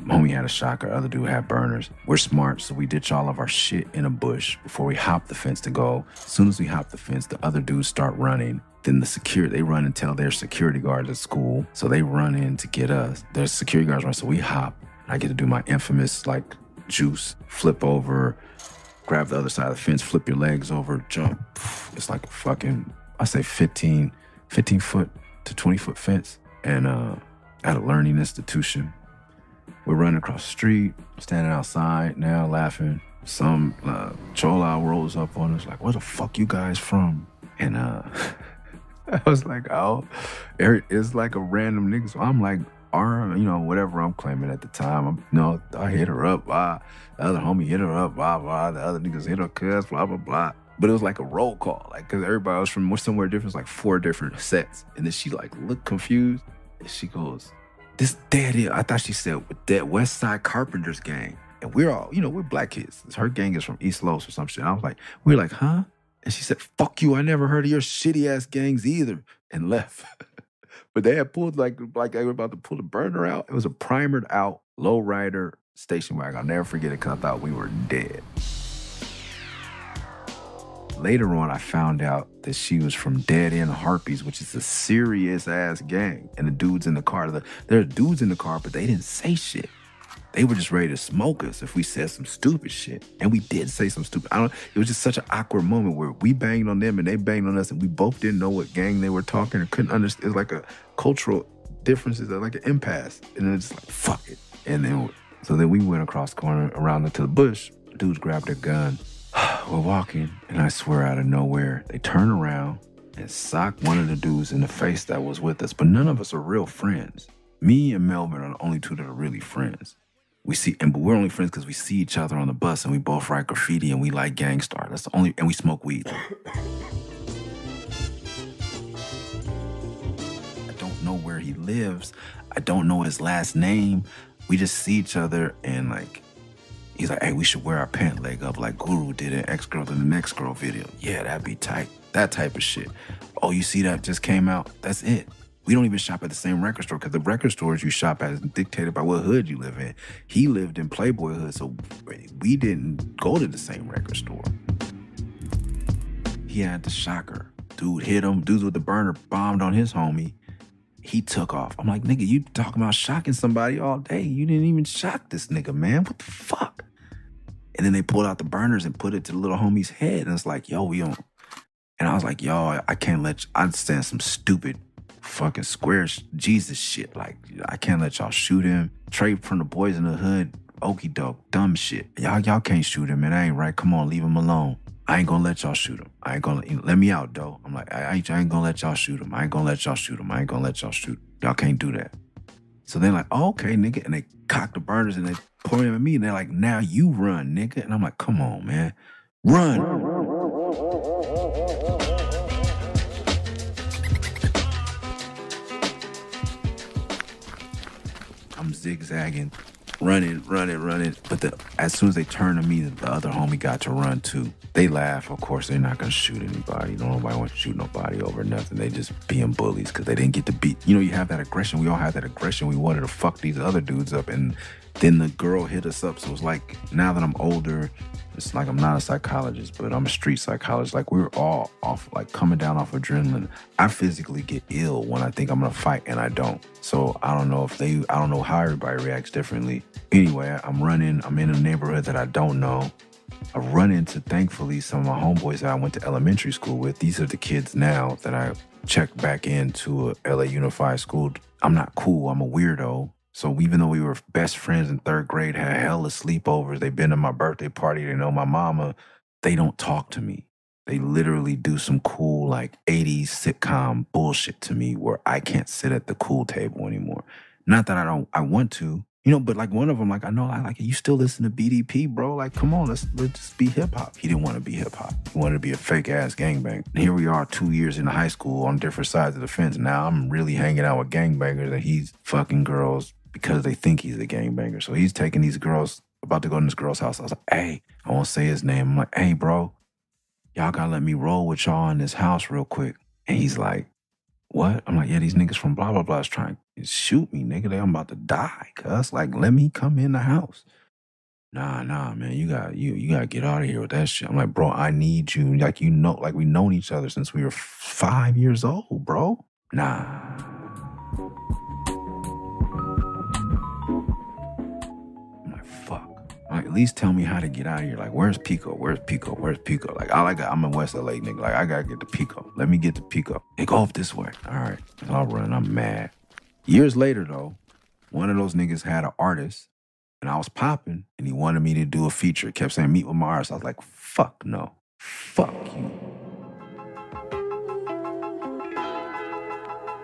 B: Homie had a shocker, other dude had burners. We're smart, so we ditch all of our shit in a bush before we hop the fence to go. As soon as we hop the fence, the other dudes start running. Then they run and tell their security guards at school. So they run in to get us. Their security guards run, so we hop. I get to do my infamous, like, juice, flip over, grab the other side of the fence, flip your legs over, jump. It's like a fucking, I say 15 foot to 20 foot fence. And at a learning institution We're running across the street, standing outside now laughing. Some chola rolls up on us like, where the fuck you guys from? And I was like, oh, it's like a random nigga. So I'm like, whatever I'm claiming at the time. I hit her up, blah. The other homie hit her up, blah, blah. The other niggas hit her cuz, blah, blah, blah. But it was like a roll call, like, because everybody was from somewhere different. It was like 4 different sets. And then she like looked confused. And she goes, this dead is, I thought she said, with that West Side Carpenters gang. And we're all, we're black kids. Her gang is from East Los or some shit. I was like, we're like, huh? And she said, fuck you, I never heard of your shitty ass gangs either. And left. But they had pulled like they were about to pull the burner out. It was a primered out lowrider station wagon. I'll never forget it because I thought we were dead. Later on, I found out that she was from Dead End Harpies, which is a serious ass gang. And the dudes in the car, there are dudes in the car, but they didn't say shit. They were just ready to smoke us if we said some stupid shit. And we did say some stupid, it was just such an awkward moment where we banged on them and they banged on us and we both didn't know what gang they were talking or couldn't understand. It was like a cultural differences, like an impasse. And it's like, fuck it. And then, so then we went across the corner around into the bush. Dudes grabbed their gun. We're walking, and I swear out of nowhere, they turn around and sock one of the dudes in the face that was with us. But none of us are real friends. Me and Melvin are the only two that are really friends. But we're only friends because we see each other on the bus and we both write graffiti and we like Gang Starr. That's the only, and we smoke weed. I don't know where he lives. I don't know his last name. We just see each other and like, he's like, hey, we should wear our pant leg up like Guru did in X-Girl in the Next Girl video. Yeah, that'd be tight. That type of shit. Oh, you see that just came out? That's it. We don't even shop at the same record store because the record stores you shop at is dictated by what hood you live in. He lived in Playboy hood, so we didn't go to the same record store. He had the shocker. Dude hit him. Dudes with the burner bombed on his homie. He took off. I'm like, nigga, you talking about shocking somebody all day. You didn't even shock this nigga, man. What the fuck? And then they pulled out the burners and put it to the little homie's head. And it's like, yo, we don't. And I was like, yo, I can't let you, I'd stand some stupid fucking square Jesus shit. Like, I can't let y'all shoot him. Trey from the Boys in the Hood, okie doke, dumb shit. Y'all can't shoot him, man. That ain't right. Come on, leave him alone. I ain't gonna let y'all shoot him. I ain't gonna, let me out, though. I'm like, I ain't gonna let y'all shoot him. I ain't gonna let y'all shoot him. I ain't gonna let y'all shoot. Y'all can't do that. So they're like, oh, okay, nigga. And they cock the burners and they point them at me and they're like, now you run, nigga. And I'm like, come on, man. Run. I'm zigzagging, running. But as soon as they turned to me, the other homie got to run too. They laugh. Of course, they're not going to shoot anybody. Nobody wants to shoot nobody over nothing. They just being bullies because they didn't get to beat. You have that aggression. We all have that aggression. We wanted to fuck these other dudes up. And then the girl hit us up. So it's like, now that I'm older, it's like I'm not a psychologist, but I'm a street psychologist. Like, we're all off, like coming down off adrenaline. I physically get ill when I think I'm going to fight and I don't. So I don't know I don't know how everybody reacts differently. Anyway, I'm running. I'm in a neighborhood that I don't know. I run into, thankfully, some of my homeboys that I went to elementary school with. These are the kids now that I checked back into a LA Unified school. I'm not cool. I'm a weirdo. So even though we were best friends in 3rd grade, had hella sleepovers, they've been to my birthday party, they know my mama, they don't talk to me. They literally do some cool, like, 80s sitcom bullshit to me where I can't sit at the cool table anymore. Not that I want to. But like one of them, like, I know, like, you still listen to BDP, bro? Like, come on, let's just be hip-hop. He didn't want to be hip-hop. He wanted to be a fake-ass gangbang. And here we are 2 years in high school on different sides of the fence. Now I'm really hanging out with gangbangers and he's fucking girls because they think he's a gangbanger. So he's taking these girls, about to go to this girl's house. I was like, hey, I won't say his name. I'm like, hey, bro, y'all gotta let me roll with y'all in this house real quick. And he's like, what? I'm like, yeah, these niggas from blah, blah, blah is trying to shoot me, nigga. I'm about to die, cuz. Like, let me come in the house. Nah, man, you gotta get out of here with that shit. I'm like, bro, I need you. Like, like we've known each other since we were 5 years old, bro. Nah. I'm like, fuck. Like, at least tell me how to get out of here. Like, where's Pico? Like, I'm in West LA, nigga. Like, I gotta get to Pico. Let me get to Pico. They go off this way. All right. I'll run. I'm mad. Years later, though, one of those niggas had an artist And I was popping, and he wanted me to do a feature. He kept saying, meet with Murs. I was like, fuck no. Fuck you.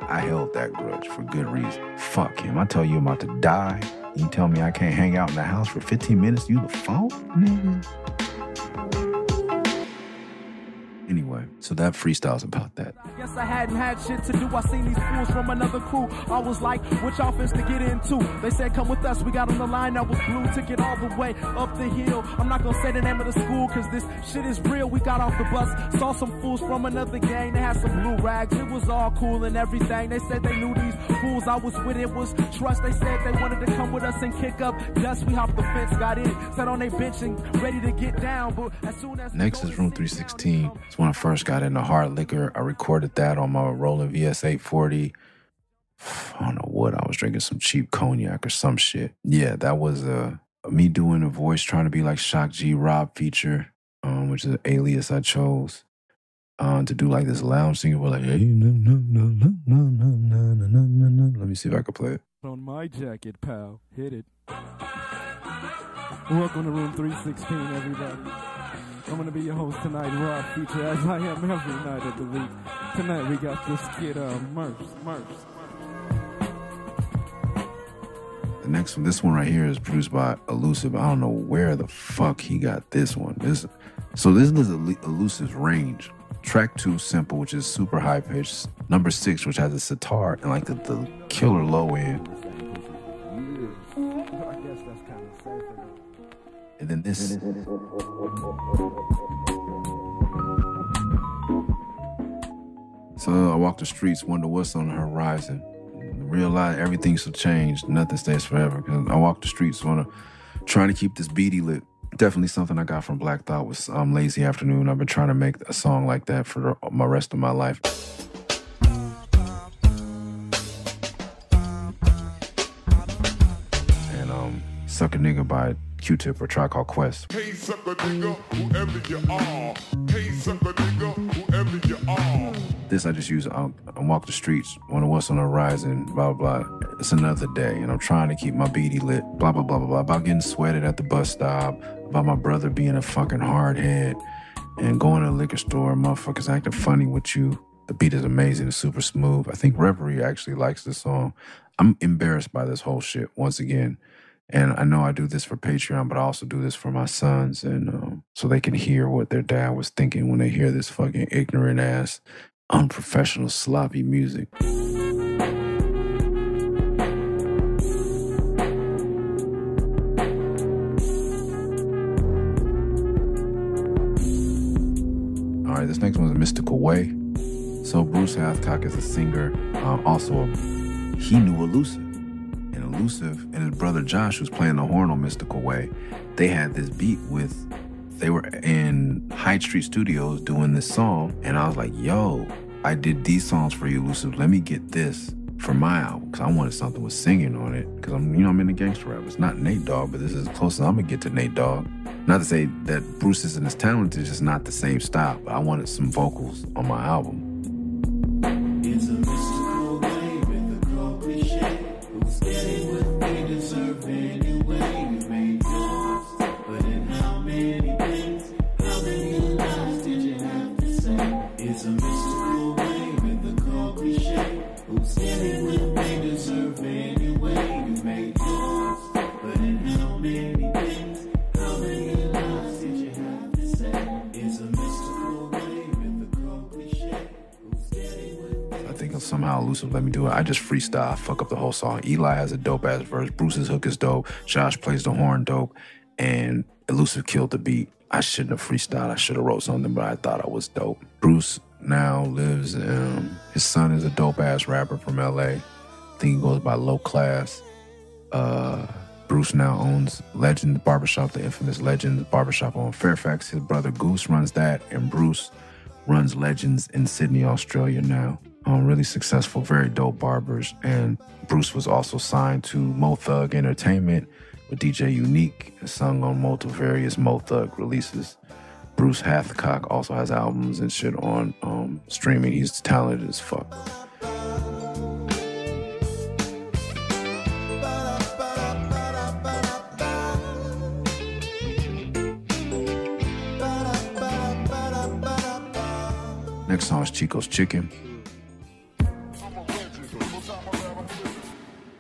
B: I held that grudge for good reason. Fuck him. I tell you I'm about to die. You tell me I can't hang out in the house for 15 minutes? You the fault, nigga? Anyway, so that freestyle's about that.
H: Guess I hadn't had shit to do. I seen these fools from another crew. I was like, what y'all finna get into? They said, come with us. We got on the line that was blue. Took it all the way up the hill. I'm not gonna say the name of the school, cause this shit is real. We got off the bus, saw some fools from another gang. They had some blue rags. It was all cool and everything. They said they knew these fools I was with. It was trust. They said they wanted to come with us and kick up dust. We hopped the fence, got in, sat on their bench and ready to get down. But as soon as
B: next is Room 316. It's when I first got into hard liquor. I recorded that on my Roland VS 840. I don't know what. I was drinking some cheap cognac or some shit. Yeah, that was me doing a voice trying to be like Shock G Rob feature, which is an alias I chose to do like this lounge singer. We're like, hey, no. Let me see if I can play it.
H: On my jacket, pal. Hit it. Welcome to Room 316, everybody. I'm going to be your host tonight, Rob Feature, as I am every night of the week. Tonight we got this kid, Murs.
B: The next one, this one right here is produced by Elusive. I don't know where the fuck he got this one. This is Elusive's range. Track 2, Simple, which is super high pitched. Number 6, which has a sitar and like the killer low end. And then this. So I walk the streets, wonder what's on the horizon. Realize everything should change. Nothing stays forever. Cause I walk the streets, trying to keep this beady lit. Definitely something I got from Black Thought with Lazy Afternoon. I've been trying to make a song like that for my rest of my life. And Suck a Nigga by Q-Tip or Tribe Called Quest.
R: Hey, suck a nigga, whoever you are. Hey, suck a nigga, whoever you are.
B: This I just use, I walk the streets, wonder what's on the horizon, blah, blah, blah. It's another day, and I'm trying to keep my beady lit, blah, blah, blah, blah, blah. About getting sweated at the bus stop, about my brother being a fucking hardhead, and going to the liquor store, motherfuckers acting funny with you. The beat is amazing, it's super smooth. I think Reverie actually likes this song. I'm embarrassed by this whole shit, once again. And I know I do this for Patreon, but I also do this for my sons, and so they can hear what their dad was thinking when they hear this fucking ignorant ass, unprofessional, sloppy music. All right, this next one is Mystical Way. So Bruce Hathcock is a singer, he knew Elusive. And Elusive and his brother Josh, who's playing the horn on Mystical Way, they had this beat they were in Hyde Street Studios doing this song, and I was like, yo, I did these songs for you, Elusive. Let me get this for my album, because I wanted something with singing on it, because I'm in the gangster rap. It's not Nate Dogg, but this is as close as I'm gonna get to Nate Dogg. Not to say that Bruce isn't as talented, it's just not the same style, but I wanted some vocals on my album.
S: It's a mystical way with a cold cliche. Who's getting what they deserve anyway? You made yours, but in how many things? How many lies did you have to say? It's a mystical way with a cold cliche. Who's getting what they deserve anyway? You made yours, but in how many things? How many lies did you have to say? It's a mystical way with a cold cliche. Who's getting what
B: I think somehow Elusive let me do it. I just freestyle, fuck up the whole song. Eli has a dope ass verse. Bruce's hook is dope. Josh plays the horn dope. And Elusive killed the beat. I shouldn't have freestyled. I should have wrote something, but I thought I was dope. Bruce now lives, his son is a dope ass rapper from LA. I think he goes by Low Class. Bruce now owns Legends Barbershop, the infamous Legends Barbershop on Fairfax. His brother Goose runs that, and Bruce runs Legends in Sydney, Australia now. Really successful, very dope barbers. And Bruce was also signed to Mo Thug Entertainment with DJ Unique and sung on multiple various Mo Thug releases. Bruce Hathcock also has albums and shit on streaming. He's talented as fuck. Next song is Chico's Chicken.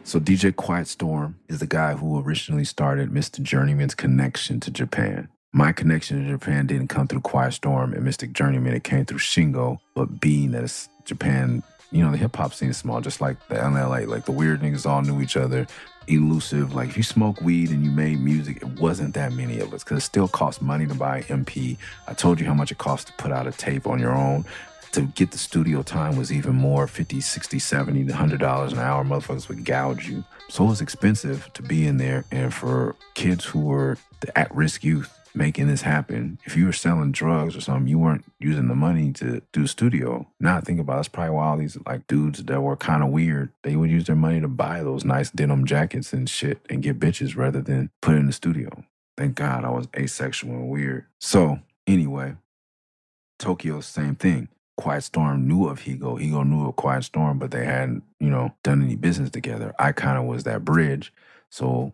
B: So DJ Quiet Storm is the guy who originally started Mr. Journeyman's connection to Japan. My connection to Japan didn't come through Quiet Storm and Mystic Journeyman. It came through Shingo. But being that it's Japan, you know, the hip-hop scene is small, just like the LA. Like, the weird niggas all knew each other. Elusive. Like, if you smoke weed and you made music, it wasn't that many of us because it still costs money to buy MP. I told you how much it costs to put out a tape on your own. To get the studio time was even more, $50, $60, $70, $100 an hour. Motherfuckers would gouge you. So it was expensive to be in there. And for kids who were the at-risk youth making this happen, if you were selling drugs or something, you weren't using the money to do studio. Now I think about it, it's probably why all these like dudes that were kind of weird, they would use their money to buy those nice denim jackets and shit and get bitches rather than put it in the studio. Thank God I was asexual and weird. So anyway, Tokyo, same thing. Quiet Storm knew of Higo. Higo knew of Quiet Storm, but they hadn't, you know, done any business together. I kind of was that bridge. So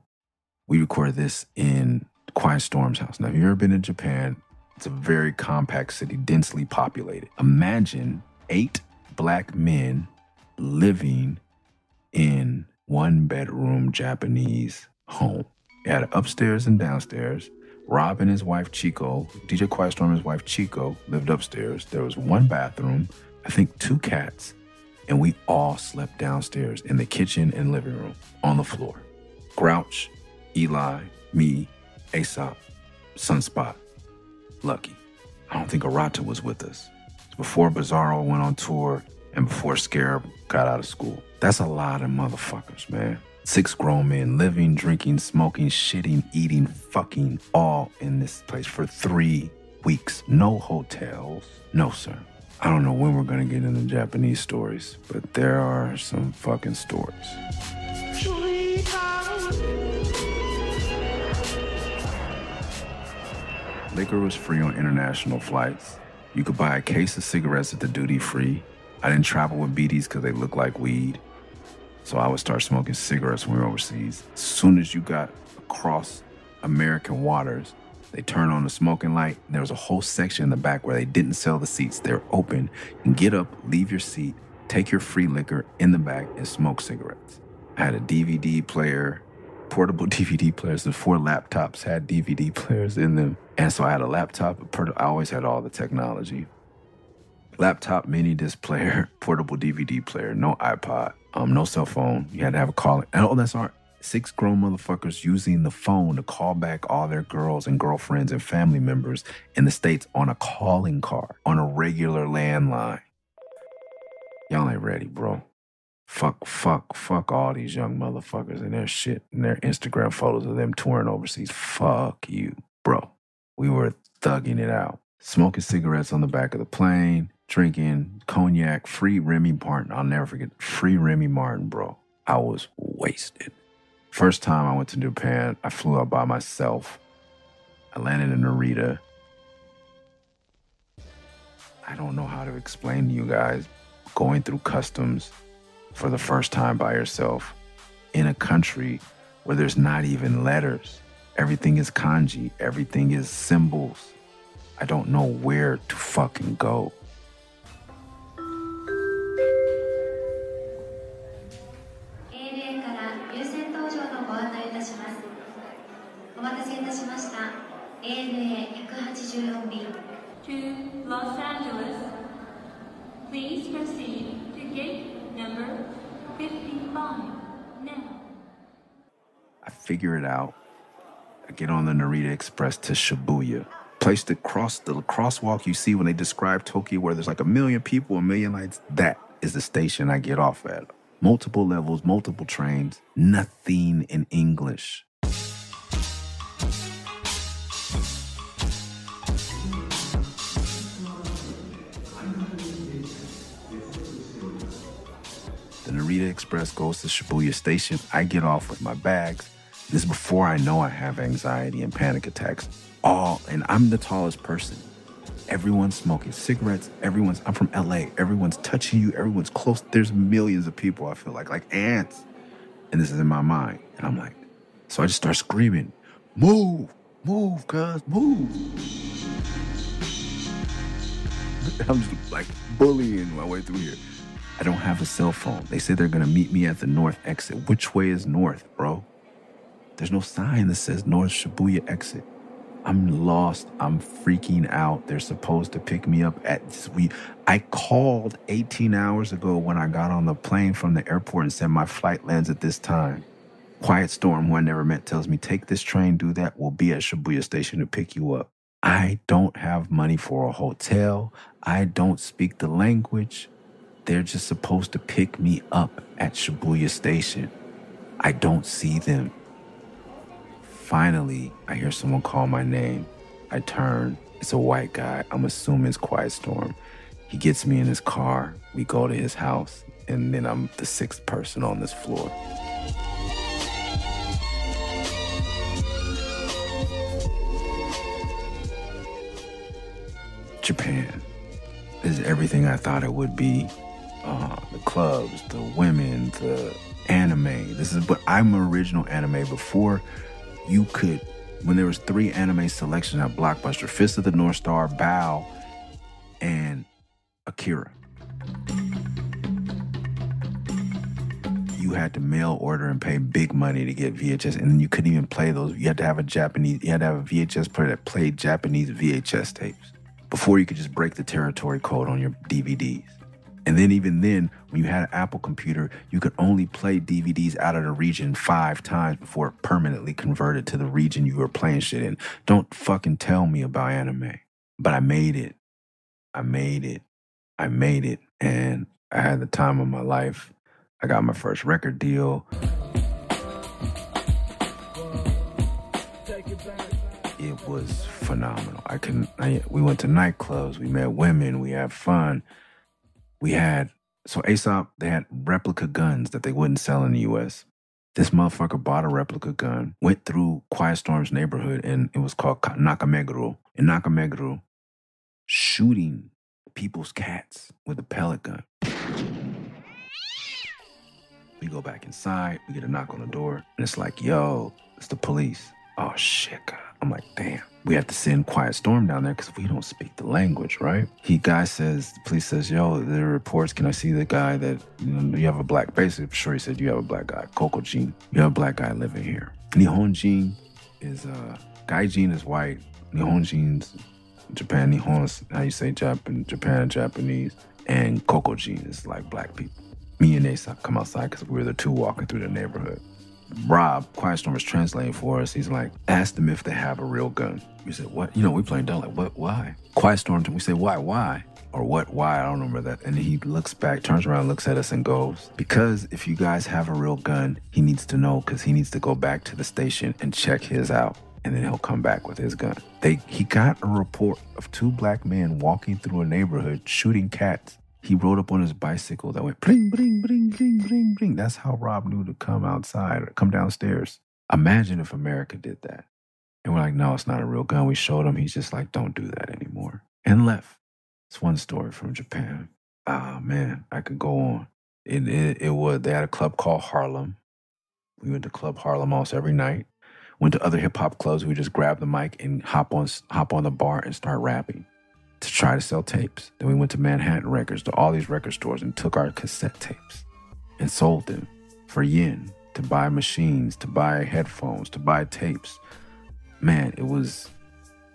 B: we recorded this in Quiet Storm's house. Now, if you've ever been to Japan, it's a very compact city, densely populated. Imagine 8 black men living in 1-bedroom Japanese home. It had an upstairs and downstairs. Rob and his wife, Chico, DJ Quiet Storm and his wife, Chico, lived upstairs. There was 1 bathroom, I think 2 cats, and we all slept downstairs in the kitchen and living room on the floor. Grouch, Eli, me, Aesop, Sunspot, Lucky. I don't think Arata was with us. It's before Bizarro went on tour and before Scarab got out of school. That's a lot of motherfuckers, man. 6 grown men living, drinking, smoking, shitting, eating, fucking, all in this place for 3 weeks. No hotels. No, sir. I don't know when we're gonna get into Japanese stories, but there are some fucking stories. Liquor was free on international flights. You could buy a case of cigarettes at the duty free. I didn't travel with BDs because they look like weed. So I would start smoking cigarettes when we were overseas. As soon as you got across American waters, they turned on the smoking light. And there was a whole section in the back where they didn't sell the seats. They're open. You can get up, leave your seat, take your free liquor in the back and smoke cigarettes. I had a DVD player, portable DVD players. The 4 laptops had DVD players in them. And so I had a laptop. I always had all the technology. Laptop, mini disc player, portable DVD player, no iPod, no cell phone. You had to have a call. And all that's our 6 grown motherfuckers using the phone to call back all their girls and girlfriends and family members in the States on a calling card, on a regular landline. Y'all ain't ready, bro. Fuck all these young motherfuckers and their shit and their Instagram photos of them touring overseas. Fuck you, bro. We were thugging it out. Smoking cigarettes on the back of the plane, drinking cognac, free Remy Martin. I'll never forget, free Remy Martin, bro. I was wasted. First time I went to Japan, I flew out by myself. I landed in Narita. I don't know how to explain to you guys going through customs for the first time by yourself in a country where there's not even letters. Everything is kanji. Everything is symbols. I don't know where to fucking go.
T: To Los Angeles, please proceed to gate number 55 now.
B: I figure it out. I get on the Narita Express to Shibuya. Place to cross the crosswalk you see when they describe Tokyo where there's like 1 million people, 1 million lights. That is the station I get off at. Multiple levels, multiple trains, nothing in English. The Narita Express goes to Shibuya Station. I get off with my bags. This is before I know I have anxiety and panic attacks. And I'm the tallest person. Everyone's smoking cigarettes. I'm from LA. Everyone's touching you. Everyone's close. There's millions of people, I feel like ants. And this is in my mind. And I'm like, so I just start screaming, move, cuz, move. I'm just like bullying my way through here. I don't have a cell phone. They say they're going to meet me at the north exit. Which way is north, bro? There's no sign that says North Shibuya exit. I'm lost. I'm freaking out. They're supposed to pick me up at... I called 18 hours ago when I got on the plane from the airport and said my flight lands at this time. Quiet Storm, who I never met, tells me, take this train, do that. We'll be at Shibuya Station to pick you up. I don't have money for a hotel. I don't speak the language. They're just supposed to pick me up at Shibuya Station. I don't see them. Finally, I hear someone call my name. I turn. It's a white guy. I'm assuming it's Quiet Storm. He gets me in his car. We go to his house. And then I'm the sixth person on this floor. Japan is everything I thought it would be. The clubs, the women, the anime. But I'm an original anime before you could, when there was 3 anime selections at Blockbuster, Fist of the North Star, Bao, and Akira. You had to mail order and pay big money to get VHS, and then you couldn't even play those. You had to have a VHS player that played Japanese VHS tapes before you could just break the territory code on your DVDs. And then even then, when you had an Apple computer, you could only play DVDs out of the region 5 times before it permanently converted to the region you were playing shit in. Don't fucking tell me about anime. But I made it. And I had the time of my life. I got my first record deal. It was phenomenal. We went to nightclubs, we met women, we had fun. So Aesop, they had replica guns that they wouldn't sell in the U.S. This motherfucker bought a replica gun, went through Quiet Storm's neighborhood, and it was called Nakameguro. In Nakameguro, shooting people's cats with a pellet gun. We go back inside, we get a knock on the door, and it's like, yo, it's the police. Oh, shit, God. I'm like, damn. We have to send Quiet Storm down there because we don't speak the language, right? The police says, yo, there are reports. Can I see the guy that, you have a black, basically, sure he said, you have a black guy, Kokojin. You have a black guy living here. Nihonjin is, Gaijin is white. Nihonjin's Japan. Nihon's how you say Japan, Japanese. And Kokojin is like black people. Me and Aesop come outside because we were the 2 walking through the neighborhood. Rob, Quiet Storm, is translating for us. He's like, ask them if they have a real gun. We said, what? We playing dumb, like, what, why? Quiet Storm, we say, why? Or what, why? I don't remember that. And he looks back, turns around, looks at us and goes, because if you guys have a real gun, he needs to know because he needs to go back to the station and check his out. And then he'll come back with his gun. He got a report of 2 black men walking through a neighborhood shooting cats. He rode up on his bicycle that went bling, bling, bling, bling, bling, bling. That's how Rob knew to come outside or come downstairs. Imagine if America did that. And we're like, no, it's not a real gun. We showed him. He's just like, don't do that anymore. And left. It's one story from Japan. Ah, man, I could go on. They had a club called Harlem. We went to Club Harlem almost every night. Went to other hip-hop clubs. We just grabbed the mic and hop on the bar and start rapping to try to sell tapes. Then we went to Manhattan Records, to all these record stores, and took our cassette tapes and sold them for yen, to buy machines, to buy headphones, to buy tapes. Man, it was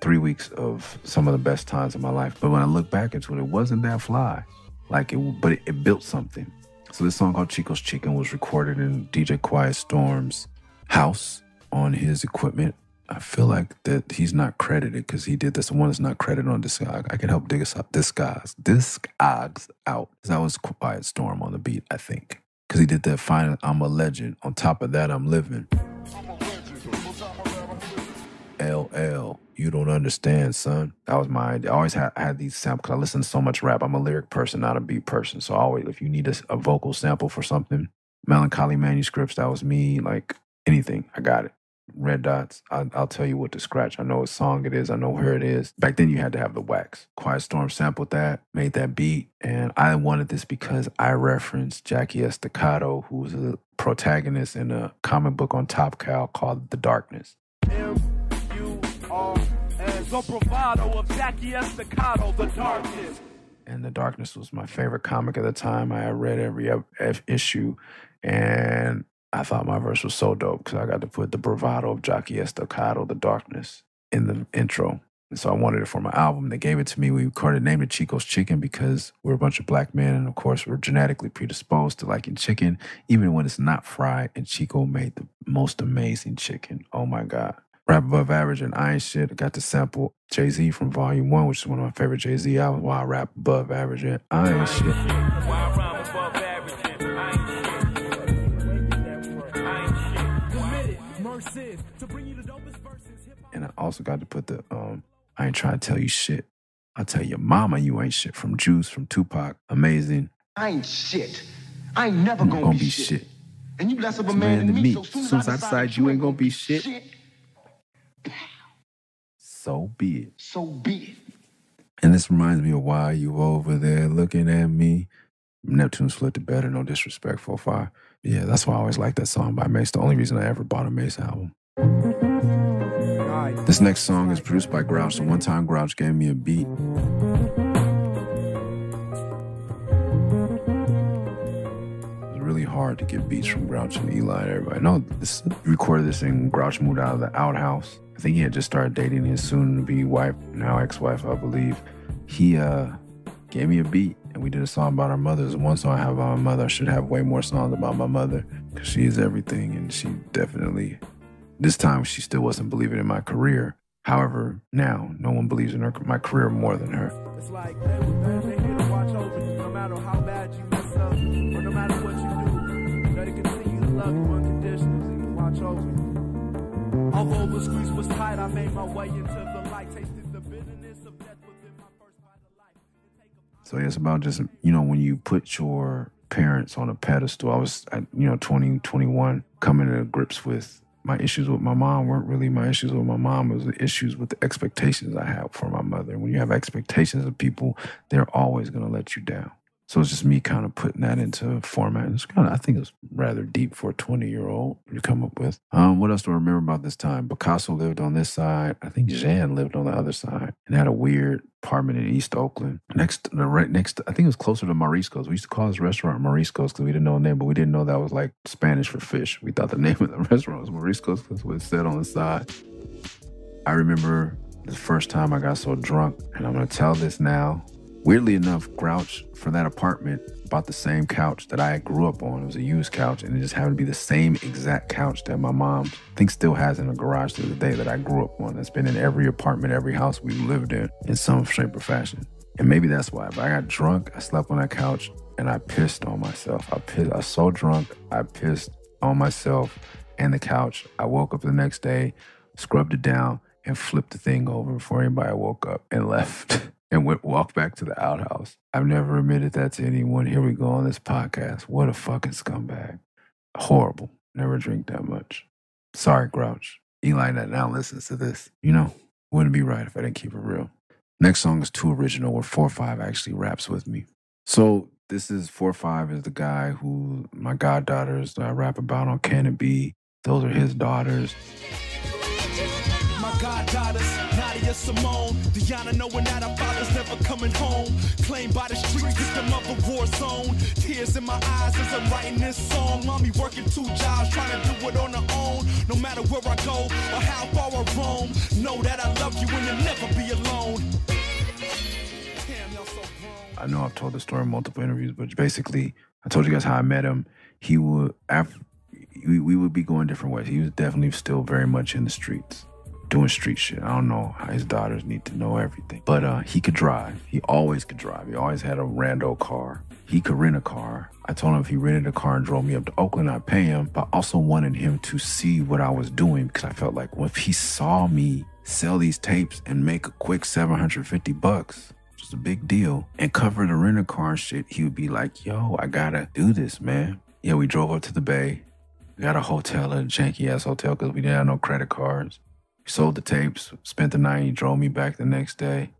B: 3 weeks of some of the best times of my life. But when I look back into it, it wasn't that fly. But it built something. So this song called Chico's Chicken was recorded in DJ Quiet Storm's house on his equipment. I feel like that he's not credited because he did this. The one that's not credited on Discog. I can help Discogs out. That was Quiet Storm on the beat, I think. Because he did that final I'm a Legend. On top of that, I'm living. LL, you don't understand, son. That was my idea. I always had these samples because I listen to so much rap. I'm a lyric person, not a beat person. So always, if you need a vocal sample for something, Melancholy Manuscripts, that was me. Like anything, I got it. Red Dots, I'll tell you what to scratch. I know what song it is. I know where it is. Back then, you had to have the wax. Quiet Storm sampled that, made that beat, and I wanted this because I referenced Jackie Estacado, who was a protagonist in a comic book on Top Cow called The Darkness.
H: M-U-R-S, the bravado of Jackie Estacado, The Darkness.
B: And The Darkness was my favorite comic at the time. I had read every issue, and I thought my verse was so dope because I got to put the bravado of Jockey Estacado, The Darkness, in the intro. And so I wanted it for my album. They gave it to me. We named it Chico's Chicken because we're a bunch of black men, and of course we're genetically predisposed to liking chicken, even when it's not fried. And Chico made the most amazing chicken. Oh my God. Rap Above Average and I Ain't Shit. I got to sample Jay-Z from Volume 1, which is one of my favorite Jay-Z albums, while I rap Above Average and I Ain't Shit. And I also got to put the I ain't trying to tell you shit. I'll tell your mama you ain't shit from Juice, from Tupac. Amazing.
U: I ain't shit. I ain't never gonna be shit. And you less of a man than me. So soon as I decide you ain't gonna be shit,
B: so be it.
U: So be it.
B: And this reminds me of Why You Over There Looking at Me. Neptune's Split the Better, no disrespect, 4-5. Yeah, that's why I always like that song by Mace. The only reason I ever bought a Mace album. This next song is produced by Grouch. So one time Grouch gave me a beat. It's really hard to get beats from Grouch and Eli and everybody. No, he recorded this in Grouch moved out of the outhouse. I think he had just started dating his soon-to-be wife, now ex-wife, I believe. He gave me a beat, and we did a song about our mothers. One song I have about my mother. I should have way more songs about my mother, because she is everything, and she definitely... This time, she still wasn't believing in my career. However, now, no one believes in my career more than her.
H: It's like they're here to watch over you, no matter how bad you mess up, or no matter what you do. They continue to love you unconditionally and watch over you. Although the squeeze was tight, I made my way into the light, tasted the bitterness of death within my first bite of life.
B: So yeah, it's about just, when you put your parents on a pedestal. I was, 20, 21, coming to grips with my issues with my mom weren't really my issues with my mom. It was the issues with the expectations I have for my mother. When you have expectations of people, they're always going to let you down. So it's just me kind of putting that into a format. It's I think it's rather deep for a 20-year-old to come up with. What else do I remember about this time? Picasso lived on this side. I think Jan lived on the other side and had a weird apartment in East Oakland. Right next, I think it was closer to Morisco's. We used to call this restaurant Morisco's because we didn't know the name, but we didn't know that was like Spanish for fish. We thought the name of the restaurant was Morisco's because what it said on the side. I remember the first time I got so drunk, and I'm going to tell this now. Weirdly enough, Grouch, for that apartment, bought the same couch that I grew up on. It was a used couch, and it just happened to be the same exact couch that my mom, I think, still has in a garage to the day that I grew up on. That's been in every apartment, every house we lived in some shape or fashion. And maybe that's why. But I got drunk, I slept on that couch, and I pissed on myself. I was so drunk, I pissed on myself and the couch. I woke up the next day, scrubbed it down, and flipped the thing over before anybody woke up and left. And walked back to the outhouse. I've never admitted that to anyone. Here we go on this podcast. What a fucking scumbag. Horrible. Never drink that much. Sorry, Grouch. Eli now listens to this. Wouldn't be right if I didn't keep it real. Next song is too original, where 4-5 actually raps with me. So this is 4-5 is the guy who my goddaughters that I rap about on Can It Be. Those are his daughters.
Q: My goddaughters, Nadia, Simone, Diana, knowing that our father's never coming home. Claimed by the streets, victim of a war zone. Tears in my eyes as I'm writing this song. Mommy working 2 jobs, trying to do it on her own. No matter where I go or how far I roam, know that I love you and you'll never be alone. Damn, y'all so grown.
B: I know I've told the story in multiple interviews, but basically, I told you guys how I met him. He would, we would be going different ways. He was definitely still very much in the streets, doing street shit. I don't know how his daughters need to know everything. But he could drive. He always could drive. He always had a rando car. He could rent a car. I told him if he rented a car and drove me up to Oakland, I'd pay him. But I also wanted him to see what I was doing because I felt like, well, if he saw me sell these tapes and make a quick $750, which is a big deal, and cover the rental car and shit, he would be like, yo, I gotta do this, man. Yeah, we drove up to the Bay. We got a hotel, a janky-ass hotel because we didn't have no credit cards. We sold the tapes, spent the night, he drove me back the next day.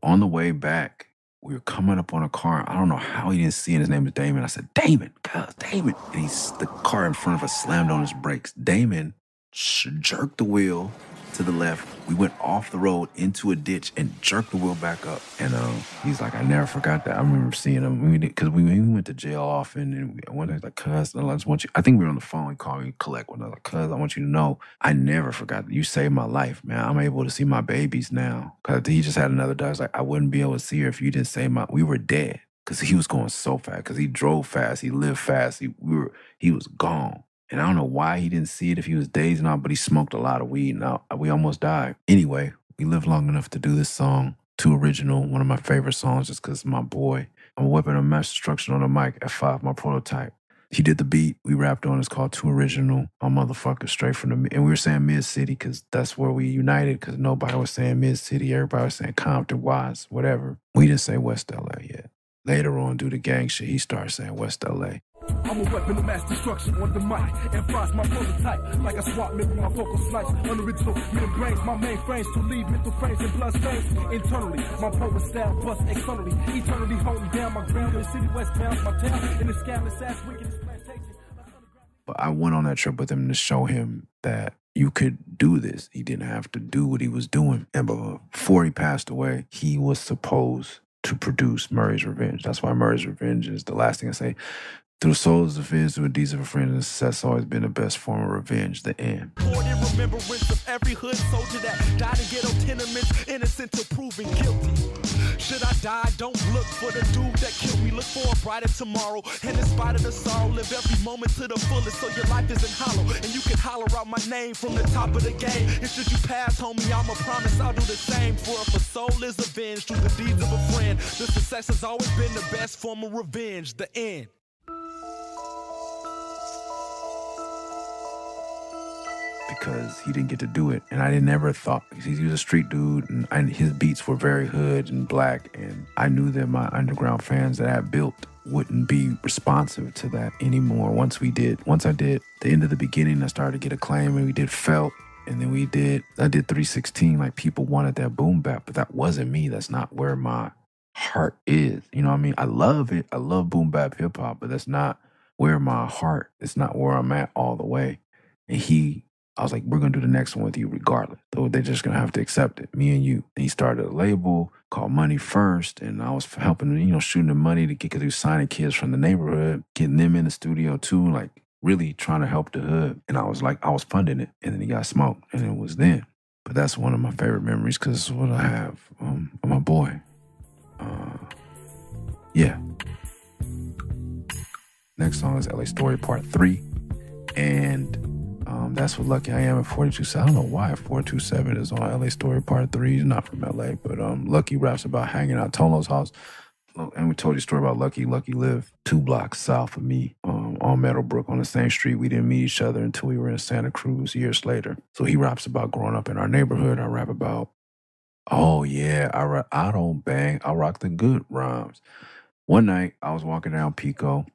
B: On the way back, we were coming up on a car. I don't know how he didn't see it. His name is Damon. I said, Damon, God, Damon. And the car in front of us slammed on his brakes. Damon jerked the wheel to to the left. We went off the road into a ditch and jerked the wheel back up. And he's like, I never forgot that. I remember seeing him because we went to jail often. And one day, like, cuz, I just want you. I think we were on the phone. He called me, collect one. I was like, cuz, I want you to know, I never forgot that. You saved my life, man. I'm able to see my babies now. Because he just had another daughter. I was like, I wouldn't be able to see her if you didn't save my. We were dead because he was going so fast. Because he drove fast. He lived fast. He was gone. And I don't know why he didn't see it if he was dazed and all, but he smoked a lot of weed and we almost died. Anyway, we lived long enough to do this song, Too Original, one of my favorite songs just because my boy. I'm a weapon of mass destruction on the mic, F5, my prototype. He did the beat. We rapped on it. It's called Too Original. My motherfucker straight from the... And we were saying Mid-City because that's where we united because nobody was saying Mid-City. Everybody was saying Compton, Watts, whatever. We didn't say West LA yet. Later on, due to gang shit, he started saying West LA.
H: I'm a weapon of mass destruction on the mic. And frost my prototype. Like a swap with my vocal slice. Unoriginal mid-brains, my mainframes to leave mental frames and blood stains. Internally, my poet style bust externally. Eternally holding down my ground in the city westbound. My town in the scandalous ass wickedness plantation.
B: But I went on that trip with him to show him that you could do this. He didn't have to do what he was doing. And before he passed away, he was supposed to produce Murray's Revenge. That's why Murray's Revenge is the last thing I say. Through the souls of his, through the deeds of a friend, and success always been the best form of revenge, the end.
Q: In remembrance of every hood soldier that died in ghetto tenements, innocent till proven guilty. Should I die, don't look for the dude that killed me. Look for a brighter tomorrow, and in spite of the sorrow, live every moment to the fullest so your life isn't hollow. And you can holler out my name from the top of the game. And should you pass, homie, I'ma promise I'll do the same. For if a soul is avenged through the deeds of a friend, the success has always been the best form of revenge, the end.
B: Because he didn't get to do it. And I never thought, he was a street dude and his beats were very hood and black. And I knew that my underground fans that I had built wouldn't be responsive to that anymore. Once I did The End of the Beginning, I started to get acclaim and we did Felt. And then I did 316, like people wanted that boom bap, but that wasn't me. That's not where my heart is. You know what I mean? I love it. I love boom bap hip hop, but that's not where my heart, it's not where I'm at all the way. And I was like, we're going to do the next one with you regardless. So they're just going to have to accept it, me and you. And he started a label called Money First. And I was helping, shooting the money to get, because he was signing kids from the neighborhood, getting them in the studio too, like really trying to help the hood. And I was funding it. And then he got smoked. And it was then. But that's one of my favorite memories because it's what I have of my boy. Yeah. Next song is LA Story Part 3. And that's what Lucky I Am at 427. I don't know why 427 is on LA Story Part 3. He's not from LA, but Lucky raps about hanging out at Tolo's house. And we told you a story about Lucky. Lucky lived 2 blocks south of me on Meadowbrook on the same street. We didn't meet each other until we were in Santa Cruz years later. So he raps about growing up in our neighborhood. I rap about, oh yeah, I don't bang. I rock the good rhymes. One night I was walking down Pico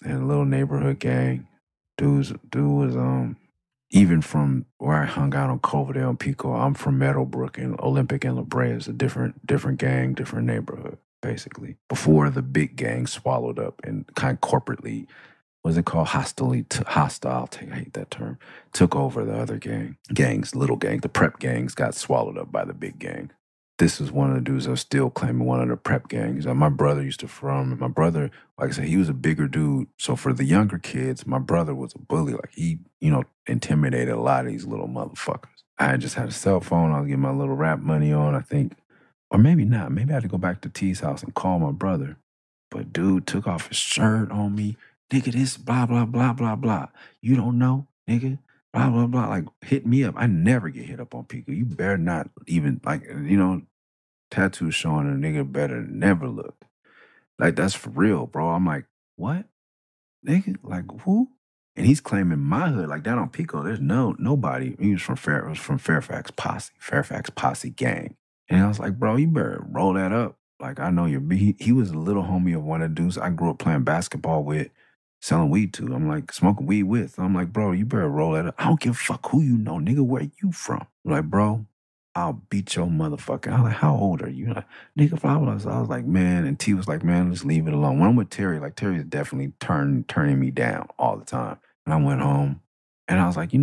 B: in a little neighborhood gang. Dude was even from where I hung out on Coverdale and Pico. I'm from Meadowbrook and Olympic and La Brea. It's a different gang, different neighborhood, basically. Before the big gang swallowed up and kind of corporately, what's it called? Hostile, I hate that term, took over the other gangs, little gangs. The prep gangs got swallowed up by the big gang. This is one of the dudes that was still claiming one of the prep gangs. My brother my brother, like I said, he was a bigger dude. So for the younger kids, my brother was a bully. Like he, intimidated a lot of these little motherfuckers. I just had a cell phone. I was getting my little rap money on, I think. Or maybe not. Maybe I had to go back to T's house and call my brother. But dude took off his shirt on me. Nigga, this blah, blah, blah, blah, blah. You don't know, nigga. Blah, blah, blah. Like, hit me up. I never get hit up on Pico. You better not even, tattoos showing a nigga better never look. Like, that's for real, bro. I'm like, what? Nigga? Like, who? And he's claiming my hood. Like, down on Pico, there's nobody. He was from Fairfax Posse gang. And I was like, bro, you better roll that up. Like, I know he was a little homie of one of the dudes I grew up playing basketball with, selling weed to. I'm like, smoking weed with. I'm like, bro, you better roll that up. I don't give a fuck who you know, nigga. Where you from? I'm like, bro, I'll beat your motherfucking. I'm like, how old are you? Like, nigga, blah, blah. So I was like, man. And T was like, man, just leave it alone. When I'm with Terry, like, Terry's definitely turning me down all the time. And I went home. And I was like,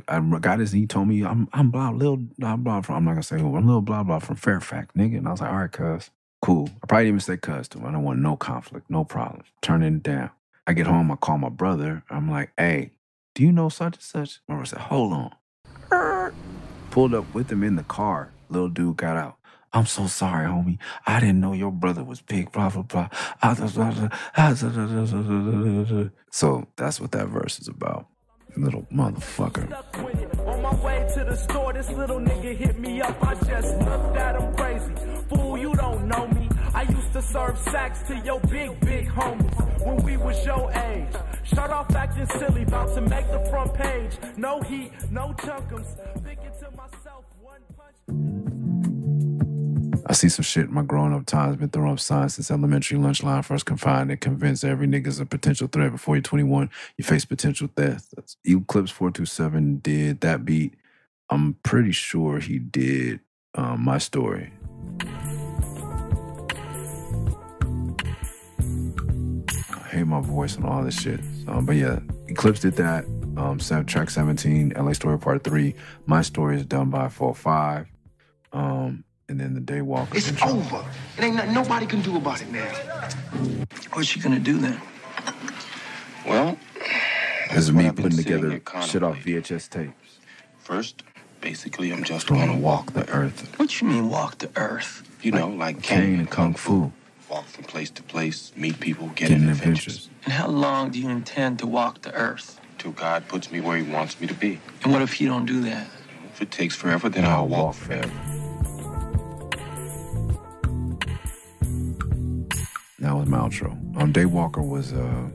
B: I got his, and he told me, I'm blah, little blah, blah, from, I'm not gonna say who, I'm little blah, blah from Fairfax, nigga. And I was like, all right, cuz, cool. I probably didn't even say cuz to him. I don't want no conflict, no problems. Turning it down. I get home, I call my brother. I'm like, hey, do you know such and such? My brother said, hold on. Pulled up with him in the car. Little dude got out. I'm so sorry, homie. I didn't know your brother was big, blah, blah, blah. So that's what that verse is about. Little motherfucker.
H: On my way to the store, this little nigga hit me up. I just looked at him crazy. Fool, you don't know me. I used to serve sacks to your big homies when we was your age. Shut off acting silly, about to make the front page. No heat, no chunkums. Thinking to myself, one punch.
B: I see some shit in my growing up times, been throwing up signs since elementary, lunch line, first confined, and convinced every nigga's a potential threat. Before you're 21, you face potential death. That's Eclipse 427 did that beat. I'm pretty sure he did My Story. I hate my voice and all this shit. But yeah, Eclipse did that. Track 17, LA Story Part 3. My Story is done by 4-5. And then the Daywalker.
U: It's intro. Over. It ain't nothing nobody can do about it now.
A: What's she gonna do then?
B: Well, this is me putting together shit off VHS tapes.
A: First, basically, I'm just
B: gonna walk the earth.
A: What you mean walk the earth? You know, like
B: Kane and Kung Fu.
A: Walk from place to place, meet people, get in adventures. And how long do you intend to walk the earth? Till God puts me where he wants me to be. And what if you don't do that? If it takes forever, then I'll walk forever.
B: That was my outro. Daywalker was a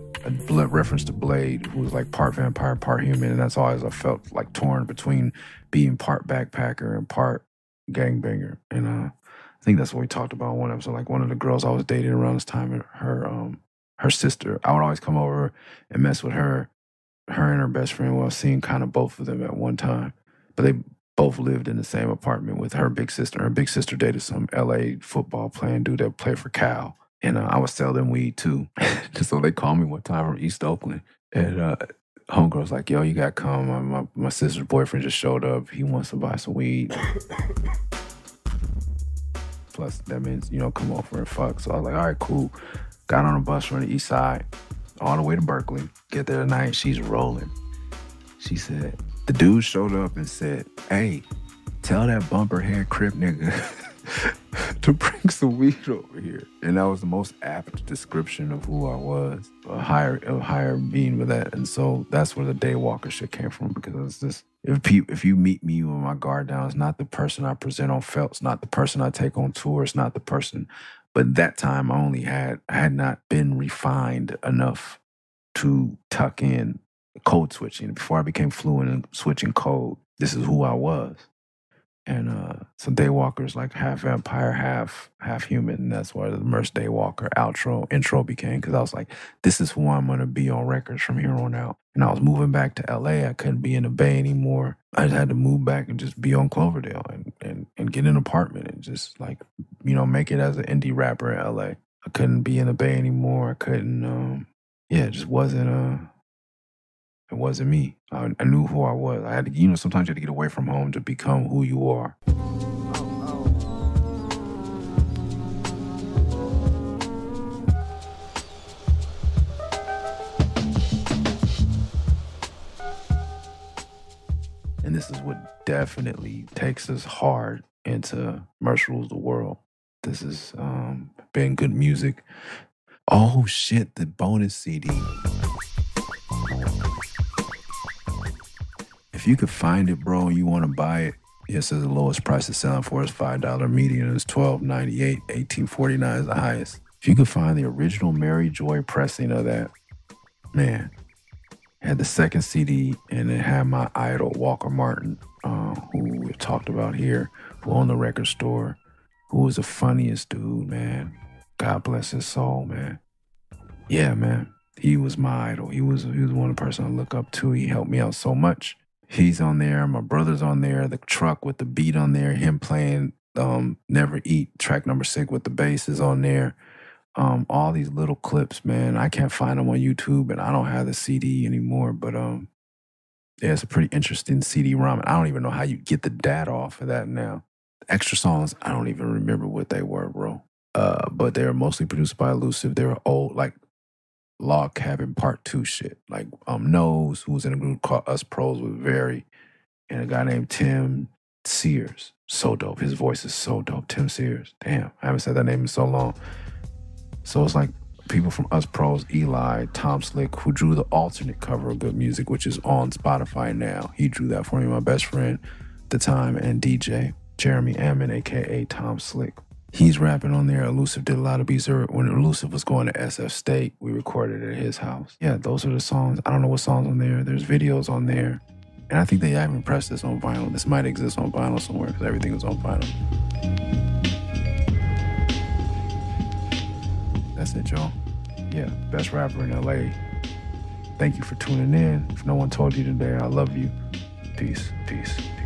B: reference to Blade, who was like part vampire, part human, and that's always I felt like torn between being part backpacker and part gangbanger. And I think that's what we talked about in one episode. Like one of the girls I was dating around this time, her sister, I would always come over and mess with her and her best friend while seeing kind of both of them at one time. But they both lived in the same apartment with her big sister. Her big sister dated some LA football playing dude that played for Cal. And I would sell them weed too. So they called me one time from East Oakland. And homegirl's like, yo, you got to come. My sister's boyfriend just showed up. He wants to buy some weed. Plus, that means, come over and fuck. So I was like, all right, cool. Got on a bus from the east side all the way to Berkeley. Get there tonight. She's rolling. She said, the dude showed up and said, hey, tell that bumper head Crip nigga to bring some weed over here. And that was the most apt description of who I was, a higher being with that. And so that's where the Daywalker shit came from, because it's just, if you meet me with my guard down, it's not the person I present on felt, it's not the person I take on tour, it's not the person. But that time I had not been refined enough to tuck in code switching. Before I became fluent in switching code, this is who I was. And so Daywalker's like half vampire, half human. And that's why the Murs Daywalker intro became, because I was like, this is who I'm going to be on records from here on out. And I was moving back to LA. I couldn't be in the Bay anymore. I just had to move back and just be on Cloverdale and get an apartment and just like, make it as an indie rapper in LA. I couldn't be in the Bay anymore. I couldn't, it just wasn't, it wasn't me. I knew who I was. I had to, sometimes you have to get away from home to become who you are. And this is what definitely takes us hard into Murs Rules the World. This is been good music. Oh shit, the bonus CD. If you could find it, bro, and you want to buy it, it says the lowest price it's selling for is $5. Median is $12.98. $18.49 is the highest. If you could find the original Mary Joy pressing of that, man, it had the second CD, and it had my idol, Walker Martin, who we've talked about here, who owned the record store, who was the funniest dude, man. God bless his soul, man. Yeah, man. He was my idol. He was one person I look up to. He helped me out so much. He's on there. My brother's on there. The truck with the beat on there. Him playing Never Eat, track number 6 with the bass is on there. All these little clips, man. I can't find them on YouTube, and I don't have the CD anymore. But Yeah, it's a pretty interesting CD-ROM. I don't even know how you get the data off of that now. The extra songs, I don't even remember what they were, bro. But they were mostly produced by Elusive. They were old, like Log Cabin Part 2 shit. Like Nose, who was in a group called Us Pros with Very, and a guy named Tim Sears. So dope. His voice is so dope. Tim Sears. Damn, I haven't said that name in so long. So it's like people from Us Pros, Eli, Tom Slick, who drew the alternate cover of Good Music, which is on Spotify now. He drew that for me, my best friend at the time, and DJ Jeremy Ammon, a.k.a. Tom Slick. He's rapping on there. Elusive did a lot of beats. When Elusive was going to SF State, we recorded at his house. Yeah, those are the songs. I don't know what songs on there. There's videos on there. And I think they haven't pressed this on vinyl. This might exist on vinyl somewhere because everything is on vinyl. That's it, y'all. Yeah, best rapper in LA. Thank you for tuning in. If no one told you today, I love you. Peace, peace, peace.